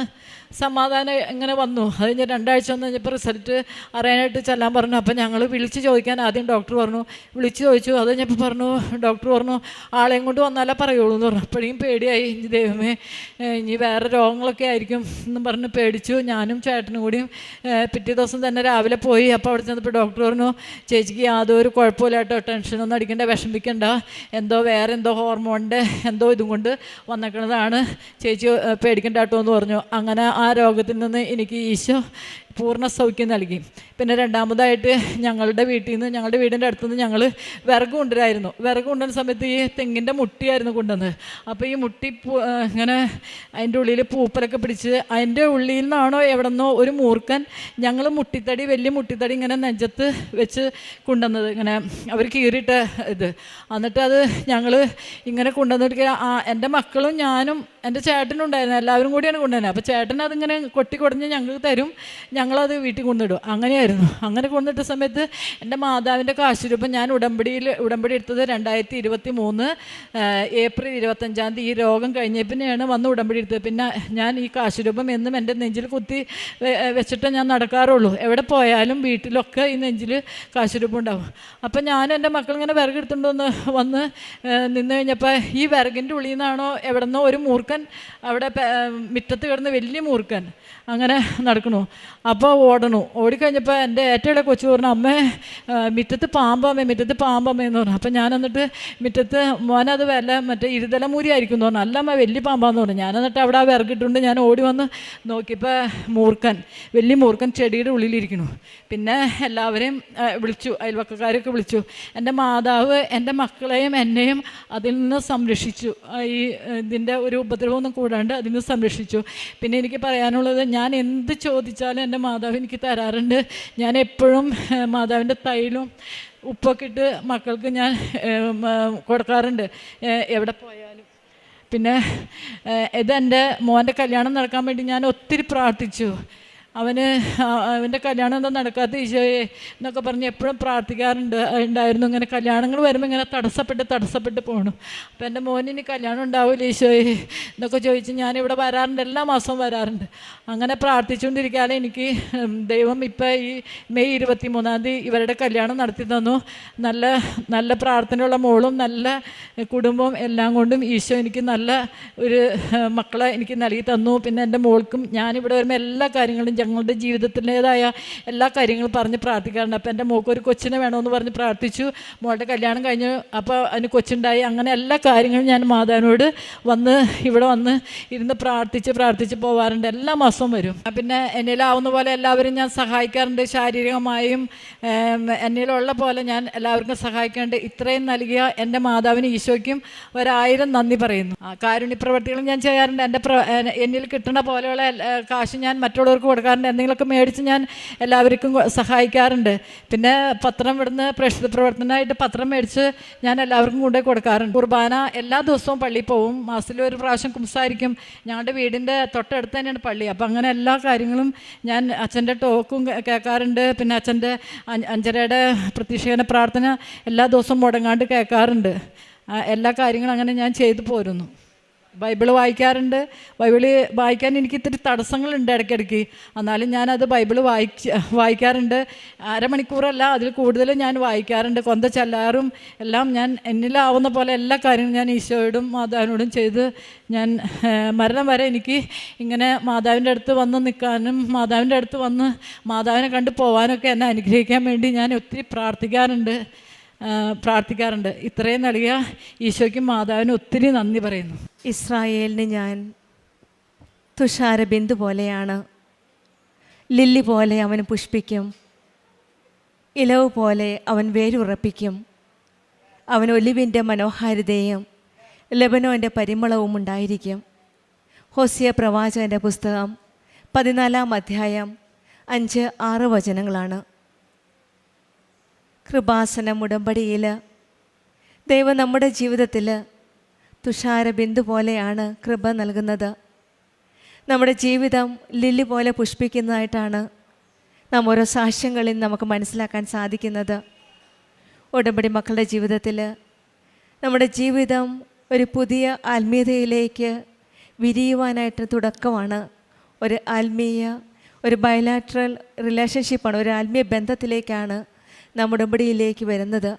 സമാധാനം ഇങ്ങനെ വന്നു. അത് കഴിഞ്ഞ് 2 ആഴ്ച വന്നു കഴിഞ്ഞപ്പോൾ റിസൾട്ട് അറിയാനായിട്ട് ചെല്ലാൻ പറഞ്ഞു. അപ്പോൾ ഞങ്ങൾ വിളിച്ച് ചോദിക്കാൻ ആദ്യം ഡോക്ടർ പറഞ്ഞു, വിളിച്ച് ചോദിച്ചു. അത് കഴിഞ്ഞപ്പോൾ പറഞ്ഞു, ഡോക്ടർ പറഞ്ഞു ആളെയും കൊണ്ട് വന്നാലേ പറയുള്ളൂ എന്ന് പറഞ്ഞു. അപ്പോഴേക്കും പേടിയായി, ഇനി ദൈവമേ ഇനി വേറെ രോഗങ്ങളൊക്കെ ആയിരിക്കും എന്നും പറഞ്ഞ് പേടിച്ചു. ഞാനും ചേട്ടനും കൂടിയും പിറ്റേ ദിവസം തന്നെ രാവിലെ പോയി. അപ്പോൾ അവിടെ ചെന്നപ്പോൾ ഡോക്ടർ പറഞ്ഞു, ചേച്ചിക്ക് യാതൊരു കുഴപ്പമില്ല കേട്ടോ, ടെൻഷനൊന്നും അടിക്കണ്ട, വിഷമിക്കണ്ട, എന്തോ വേറെ എന്തോ ഹോർമോണിൻ്റെ എന്തോ ഇതും കൊണ്ട് വന്നേക്കുന്നതാണ്, ചേച്ചി പേടിക്കണ്ട കേട്ടോ എന്ന് പറഞ്ഞു. അങ്ങനെ ആ രോഗത്തിൽ നിന്ന് എനിക്ക് ഈശോ പൂർണ്ണ സൗഖ്യം നൽകി. പിന്നെ രണ്ടാമതായിട്ട് ഞങ്ങളുടെ വീടിൻ്റെ അടുത്തുനിന്ന് ഞങ്ങൾ വിറക് കൊണ്ടുവരായിരുന്നു. വിറക് കൊണ്ടുവരുന്ന സമയത്ത് ഈ തെങ്ങിൻ്റെ മുട്ടിയായിരുന്നു കൊണ്ടുവന്നത്. അപ്പോൾ ഈ മുട്ടി ഇങ്ങനെ അതിൻ്റെ ഉള്ളിൽ പൂപ്പലൊക്കെ പിടിച്ച് അതിൻ്റെ ഉള്ളിൽ നിന്നാണോ എവിടെ നിന്നോ ഒരു മൂർഖൻ ഞങ്ങൾ മുട്ടിത്തടി, വലിയ മുട്ടിത്തടി ഇങ്ങനെ നെഞ്ചത്ത് വെച്ച് കൊണ്ടുവന്നത്, ഇങ്ങനെ അവർ കീറിയിട്ട ഇത്. എന്നിട്ട് അത് ഞങ്ങൾ ഇങ്ങനെ കൊണ്ടുവന്നിട്ട് എൻ്റെ മക്കളും ഞാനും എൻ്റെ ചേട്ടനും ഉണ്ടായിരുന്നു, എല്ലാവരും കൂടിയാണ് കൊണ്ടുവരുന്നത്. അപ്പോൾ ചേട്ടൻ അതിങ്ങനെ കൊട്ടിക്കൊടഞ്ഞ് ഞങ്ങൾക്ക് തരും, ഞങ്ങളത് വീട്ടിൽ കൊണ്ടിടും. അങ്ങനെയായിരുന്നു. അങ്ങനെ കൊണ്ടിട്ട സമയത്ത് എൻ്റെ മാതാവിൻ്റെ കാശുരൂപം ഞാൻ ഉടമ്പടി എടുത്തത് 2023 ഏപ്രിൽ 25 ഈ രോഗം കഴിഞ്ഞ പിന്നെയാണ് വന്ന് ഉടമ്പടി എടുത്തത്. പിന്നെ ഞാൻ ഈ കാശുരൂപം എന്നും എൻ്റെ നെഞ്ചിൽ കുത്തി വെച്ചിട്ട് ഞാൻ നടക്കാറുള്ളൂ. എവിടെ പോയാലും വീട്ടിലൊക്കെ ഈ നെഞ്ചിൽ കാശുരൂപം ഉണ്ടാവും. അപ്പം ഞാനും എൻ്റെ മക്കളിങ്ങനെ വിറകെടുത്തുകൊണ്ട് വന്ന് നിന്ന് കഴിഞ്ഞപ്പോൾ ഈ വിറകിൻ്റെ ഉള്ളിൽ നിന്നാണോ എവിടെ നിന്നോ ഒരു മൂർഖൻ അവിടെ മുറ്റത്ത് കിടന്ന് വലിയ മൂർഖൻ അങ്ങനെ നടക്കണു. അപ്പോൾ ഓടിക്കഴിഞ്ഞപ്പോൾ എൻ്റെ ഏറ്റവും കൊച്ചു പറഞ്ഞു, അമ്മേ മുറ്റത്ത് പാമ്പമ്മേ എന്ന് പറഞ്ഞു. അപ്പം ഞാൻ എന്നിട്ട് മുറ്റത്ത് മോനത് മറ്റേ ഇരുതലമൂരി ആയിരിക്കും എന്ന് പറഞ്ഞു. അല്ല അമ്മ വലിയ പാമ്പാന്ന് പറഞ്ഞു. ഞാൻ എന്നിട്ട് അവിടെ ആ വിറകിട്ടുണ്ട് ഞാൻ ഓടി വന്ന് നോക്കിയപ്പോൾ വലിയ മൂർഖൻ ചെടിയുടെ ഉള്ളിലിരിക്കണു. പിന്നെ എല്ലാവരെയും വിളിച്ചു, അയൽവക്കക്കാരൊക്കെ വിളിച്ചു. എൻ്റെ മാതാവ് എൻ്റെ മക്കളെയും എന്നെയും അതിൽ നിന്ന് സംരക്ഷിച്ചു. ഈ ഇതിൻ്റെ ഒരു ഉപദ്രവമൊന്നും കൂടാണ്ട് അതിൽ നിന്ന് സംരക്ഷിച്ചു. പിന്നെ എനിക്ക് പറയാനുള്ളത്, ഞാൻ എന്ത് ചോദിച്ചാലും എൻ്റെ മാതാവ് എനിക്ക് തരാറുണ്ട്. ഞാൻ എപ്പോഴും മാതാവിൻ്റെ തൈലും ഉപ്പൊക്കെ ഇട്ട് മക്കൾക്ക് ഞാൻ കൊടുക്കാറുണ്ട് എവിടെ പോയാലും. പിന്നെ ഇതെൻ്റെ മോൻ്റെ കല്യാണം നടക്കാൻ വേണ്ടി ഞാൻ ഒത്തിരി പ്രാർത്ഥിച്ചു. അവൻ്റെ കല്യാണം എന്താ നടക്കാത്ത ഈശോയെ എന്നൊക്കെ പറഞ്ഞ് എപ്പോഴും ഉണ്ടായിരുന്നു. ഇങ്ങനെ കല്യാണങ്ങൾ വരുമ്പോൾ ഇങ്ങനെ തടസ്സപ്പെട്ട് പോകണം. അപ്പോൾ എൻ്റെ മോനിനി കല്യാണം ഉണ്ടാവില്ല ഈശോയെ എന്നൊക്കെ ചോദിച്ച് ഞാനിവിടെ വരാറുണ്ട്, എല്ലാ മാസവും വരാറുണ്ട്. അങ്ങനെ പ്രാർത്ഥിച്ചുകൊണ്ടിരിക്കാതെ എനിക്ക് ദൈവം ഇപ്പോൾ ഈ മെയ് 23 ഇവരുടെ കല്യാണം നടത്തി തന്നു. നല്ല പ്രാർത്ഥനയുള്ള മോളും നല്ല കുടുംബവും എല്ലാം കൊണ്ടും ഈശോ എനിക്ക് നല്ല ഒരു മക്കളെ എനിക്ക് നൽകി തന്നു. പിന്നെ എൻ്റെ മോൾക്കും ഞാനിവിടെ വരുമ്പോൾ എല്ലാ കാര്യങ്ങളും ഞങ്ങളുടെ ജീവിതത്തിൻ്റേതായ എല്ലാ കാര്യങ്ങളും പറഞ്ഞ് പ്രാർത്ഥിക്കാറുണ്ട്. അപ്പോൾ എൻ്റെ മോൾക്ക് ഒരു കൊച്ചിനെ വേണമെന്ന് പറഞ്ഞ് പ്രാർത്ഥിച്ചു. മോളുടെ കല്യാണം കഴിഞ്ഞു, അപ്പോൾ അതിന് കൊച്ചുണ്ടായി. അങ്ങനെ എല്ലാ കാര്യങ്ങളും ഞാൻ മാതാവിനോട് ഇവിടെ വന്ന് ഇരുന്ന് പ്രാർത്ഥിച്ച് പോവാറുണ്ട്. എല്ലാ മാസവും വരും. പിന്നെ എന്നിലാവുന്ന പോലെ എല്ലാവരും ഞാൻ സഹായിക്കാറുണ്ട്. ശാരീരികമായും എന്നിലുള്ള പോലെ ഞാൻ എല്ലാവർക്കും സഹായിക്കാറുണ്ട്. ഇത്രയും നൽകിയ എൻ്റെ മാതാവിന് ഈശോയ്ക്കും 1000 നന്ദി പറയുന്നു. കാരുണ്യ പ്രവർത്തികളും ഞാൻ ചെയ്യാറുണ്ട്. എന്നിൽ കിട്ടുന്ന പോലെയുള്ള കാശ് ഞാൻ മറ്റുള്ളവർക്ക് കൊടുക്കാറുണ്ട്. എന്തെങ്കിലുമൊക്കെ മേടിച്ച് ഞാൻ എല്ലാവർക്കും സഹായിക്കാറുണ്ട്. പിന്നെ പത്രം ഇവിടുന്ന് പ്രേക്ഷിത പ്രവർത്തനമായിട്ട് പത്രം മേടിച്ച് ഞാൻ എല്ലാവർക്കും കൊണ്ടുപോയി കൊടുക്കാറുണ്ട്. കുർബാന എല്ലാ ദിവസവും പള്ളിയിൽ പോവും. മാസത്തിൽ ഒരു പ്രാവശ്യം കുംസാരിക്കും. ഞങ്ങളുടെ വീടിൻ്റെ തൊട്ടടുത്ത് തന്നെയാണ് പള്ളി. അപ്പം അങ്ങനെ എല്ലാ കാര്യങ്ങളും ഞാൻ അച്ഛൻ്റെ ടോക്കും കേൾക്കാറുണ്ട്. പിന്നെ അച്ഛൻ്റെ 5:30 പ്രത്യക്ഷീകരണ പ്രാർത്ഥന എല്ലാ ദിവസവും മുടങ്ങാണ്ട് കേൾക്കാറുണ്ട്. എല്ലാ കാര്യങ്ങളും അങ്ങനെ ഞാൻ ചെയ്തു പോരുന്നു. ബൈബിള് വായിക്കാറുണ്ട്. ബൈബിള് വായിക്കാൻ എനിക്ക് ഇത്തിരി തടസ്സങ്ങളുണ്ട് ഇടയ്ക്കിടയ്ക്ക്. എന്നാലും ഞാനത് ബൈബിള് വായിക്കാറുണ്ട്. അരമണിക്കൂറല്ല, അതിൽ കൂടുതൽ ഞാൻ വായിക്കാറുണ്ട്. കൊന്ത ചെല്ലാറും എല്ലാം ഞാൻ എന്നിലാവുന്ന പോലെ എല്ലാ കാര്യങ്ങളും ഞാൻ ഈശോയോടും മാതാവിനോടും ചെയ്ത് ഞാൻ മരണം വരെ എനിക്ക് ഇങ്ങനെ മാതാവിൻ്റെ അടുത്ത് വന്ന് നിൽക്കാനും മാതാവിൻ്റെ അടുത്ത് വന്ന് മാതാവിനെ കണ്ടു പോകാനൊക്കെ എന്നെ അനുഗ്രഹിക്കാൻ വേണ്ടി ഞാൻ ഒത്തിരി പ്രാർത്ഥിക്കാറുണ്ട്. ഇത്രയും നൽകിയ ഈശോയ്ക്കും മാതാവിനും ഒത്തിരി നന്ദി പറയുന്നു. ഇസ്രായേലിന് ഞാൻ തുഷാരബിന്ദു പോലെയാണ്. ലില്ലി പോലെ അവൻ പുഷ്പിക്കും, ഇലവ് പോലെ അവൻ വേരുറപ്പിക്കും. അവൻ ഒലിവിൻ്റെ മനോഹാരിതയും ലെബനോൻ്റെ പരിമളവും ഉണ്ടായിരിക്കും. ഹോസിയ പ്രവാചകൻ്റെ പുസ്തകം 14-ാം അധ്യായം 5-6 വചനങ്ങളാണ്. കൃപാസനം ഉടമ്പടിയിൽ ദൈവം നമ്മുടെ ജീവിതത്തിൽ തുഷാരബിന്ദു പോലെയാണ് കൃപ നൽകുന്നത്. നമ്മുടെ ജീവിതം ലില്ലി പോലെ പുഷ്പിക്കുന്നതായിട്ടാണ് നാം ഓരോ സാക്ഷ്യങ്ങളിൽ നമുക്ക് മനസ്സിലാക്കാൻ സാധിക്കുന്നത്. ഉടമ്പടി മക്കളുടെ ജീവിതത്തിൽ നമ്മുടെ ജീവിതം ഒരു പുതിയ ആത്മീയതയിലേക്ക് വിരിയുവാനായിട്ട് തുടക്കമാണ്. ഒരു ബയലാട്രൽ റിലേഷൻഷിപ്പാണ്, ഒരു ആത്മീയ ബന്ധത്തിലേക്കാണ് നാം ഉടമ്പടിയിലേക്ക് വരുന്നത്.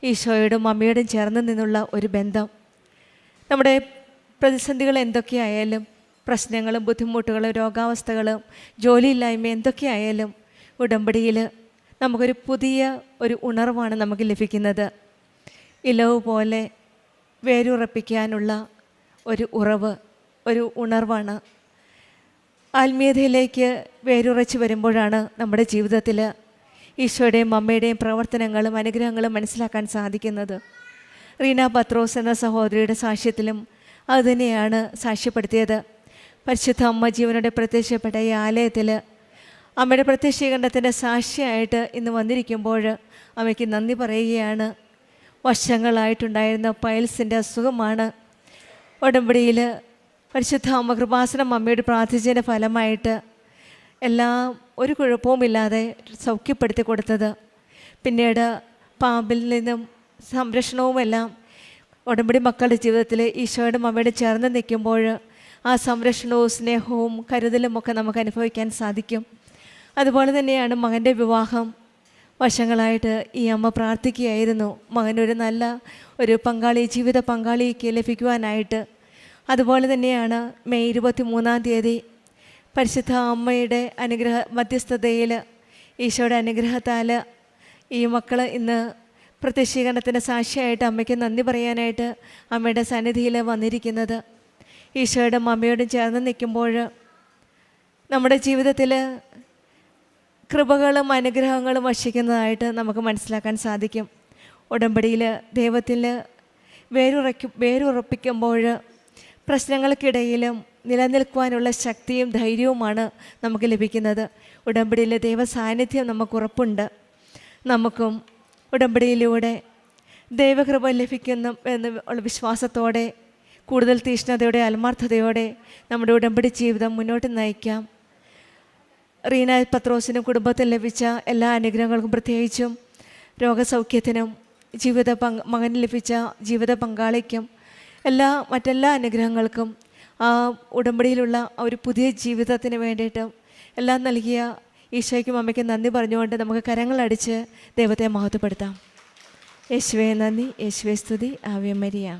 ഈശോയോടും അമ്മയോടും ചേർന്ന് നിന്നുള്ള ഒരു ബന്ധം. നമ്മുടെ പ്രതിസന്ധികൾ എന്തൊക്കെയായാലും, പ്രശ്നങ്ങളും ബുദ്ധിമുട്ടുകളും രോഗാവസ്ഥകളും ജോലിയില്ലായ്മ എന്തൊക്കെയായാലും ഉടമ്പടിയിൽ നമുക്കൊരു പുതിയ ഒരു ഉണർവാണ് നമുക്ക് ലഭിക്കുന്നത്. ഇലവ് പോലെ വേരുറപ്പിക്കാനുള്ള ഒരു ഉറവ്, ഒരു ഉണർവാണ്. ആത്മീയതയിലേക്ക് വേരുറച്ച് വരുമ്പോഴാണ് നമ്മുടെ ജീവിതത്തിൽ ഈശോയുടെയും അമ്മയുടെയും പ്രവർത്തനങ്ങളും അനുഗ്രഹങ്ങളും മനസ്സിലാക്കാൻ സാധിക്കുന്നത്. റീന പത്രോസ് എന്ന സഹോദരിയുടെ സാക്ഷ്യത്തിലും അതുതന്നെയാണ് സാക്ഷ്യപ്പെടുത്തിയത്. പരിശുദ്ധ അമ്മ ജീവനോടെ പ്രത്യക്ഷപ്പെട്ട ഈ ആലയത്തിൽ അമ്മയുടെ പ്രത്യക്ഷീകരണത്തിൻ്റെ സാക്ഷിയായിട്ട് ഇന്ന് വന്നിരിക്കുമ്പോൾ അമ്മയ്ക്ക് നന്ദി പറയുകയാണ്. വർഷങ്ങളായിട്ടുണ്ടായിരുന്ന പൈൽസിൻ്റെ അസുഖമാണ് ഉടമ്പടിയിൽ പരിശുദ്ധ അമ്മ കൃപാസനം അമ്മയോട് പ്രാർത്ഥിച്ചതിൻ്റെ ഫലമായിട്ട് എല്ലാം ഒരു കുഴപ്പവുമില്ലാതെ സൗഖ്യപ്പെടുത്തി കൊടുത്തത്. പിന്നീട് പാമ്പിൽ നിന്നും സംരക്ഷണവുമെല്ലാം ഉടമ്പടി മക്കളുടെ ജീവിതത്തിൽ ഈശോയുടെ അമ്മയോട് ചേർന്ന് നിൽക്കുമ്പോൾ ആ സംരക്ഷണവും സ്നേഹവും കരുതലും ഒക്കെ നമുക്ക് അനുഭവിക്കാൻ സാധിക്കും. അതുപോലെ തന്നെയാണ് മകൻ്റെ വിവാഹം. വർഷങ്ങളായിട്ട് ഈ അമ്മ പ്രാർത്ഥിക്കുകയായിരുന്നു മകനൊരു നല്ല ഒരു പങ്കാളി, ജീവിത പങ്കാളിക്ക് ലഭിക്കുവാനായിട്ട്. അതുപോലെ തന്നെയാണ് മെയ് 23 പരിശുദ്ധ അമ്മയുടെ മധ്യസ്ഥതയിൽ ഈശോയുടെ അനുഗ്രഹത്താൽ ഈ മക്കൾ ഇന്ന് പ്രത്യക്ഷീകരണത്തിൻ്റെ സാക്ഷിയായിട്ട് അമ്മയ്ക്ക് നന്ദി പറയാനായിട്ട് അമ്മയുടെ സന്നിധിയിൽ വന്നിരിക്കുന്നത്. ഈശോയുടെ അമ്മയോടും ചേർന്ന് നിൽക്കുമ്പോൾ നമ്മുടെ ജീവിതത്തിൽ കൃപകളും അനുഗ്രഹങ്ങളും വർഷിക്കുന്നതായിട്ട് നമുക്ക് മനസ്സിലാക്കാൻ സാധിക്കും. ഉടമ്പടിയിൽ ദൈവത്തിൽ വേരുറപ്പിക്കുമ്പോൾ പ്രശ്നങ്ങൾക്കിടയിലും നിലനിൽക്കുവാനുള്ള ശക്തിയും ധൈര്യവുമാണ് നമുക്ക് ലഭിക്കുന്നത്. ഉടമ്പടിയിൽ ദൈവ സാന്നിധ്യം നമുക്ക് ഉറപ്പുണ്ട്. നമുക്കും ഉടമ്പടിയിലൂടെ ദൈവകൃപ ലഭിക്കുന്നു എന്നുള്ള വിശ്വാസത്തോടെ, കൂടുതൽ തീഷ്ണതയോടെ, ആത്മാർത്ഥതയോടെ നമ്മുടെ ഉടമ്പടി ജീവിതം മുന്നോട്ട് നയിക്കാം. റീന പത്രോസിനും കുടുംബത്തിൽ ലഭിച്ച എല്ലാ അനുഗ്രഹങ്ങൾക്കും, പ്രത്യേകിച്ചും രോഗസൗഖ്യത്തിനും മകന് ലഭിച്ച ജീവിത പങ്കാളിക്കും മറ്റെല്ലാ അനുഗ്രഹങ്ങൾക്കും ആ ഉടമ്പടിയിലുള്ള ഒരു പുതിയ ജീവിതത്തിന് വേണ്ടിയിട്ടും എല്ലാം നൽകിയ ഈശോയ്ക്കും അമ്മയ്ക്കും നന്ദി പറഞ്ഞുകൊണ്ട് നമുക്ക് കരങ്ങളടിച്ച് ദൈവത്തെ മഹത്വപ്പെടുത്താം. യേശുവേ നന്ദി, യേശുവേ സ്തുതി, ആവേ മരിയ.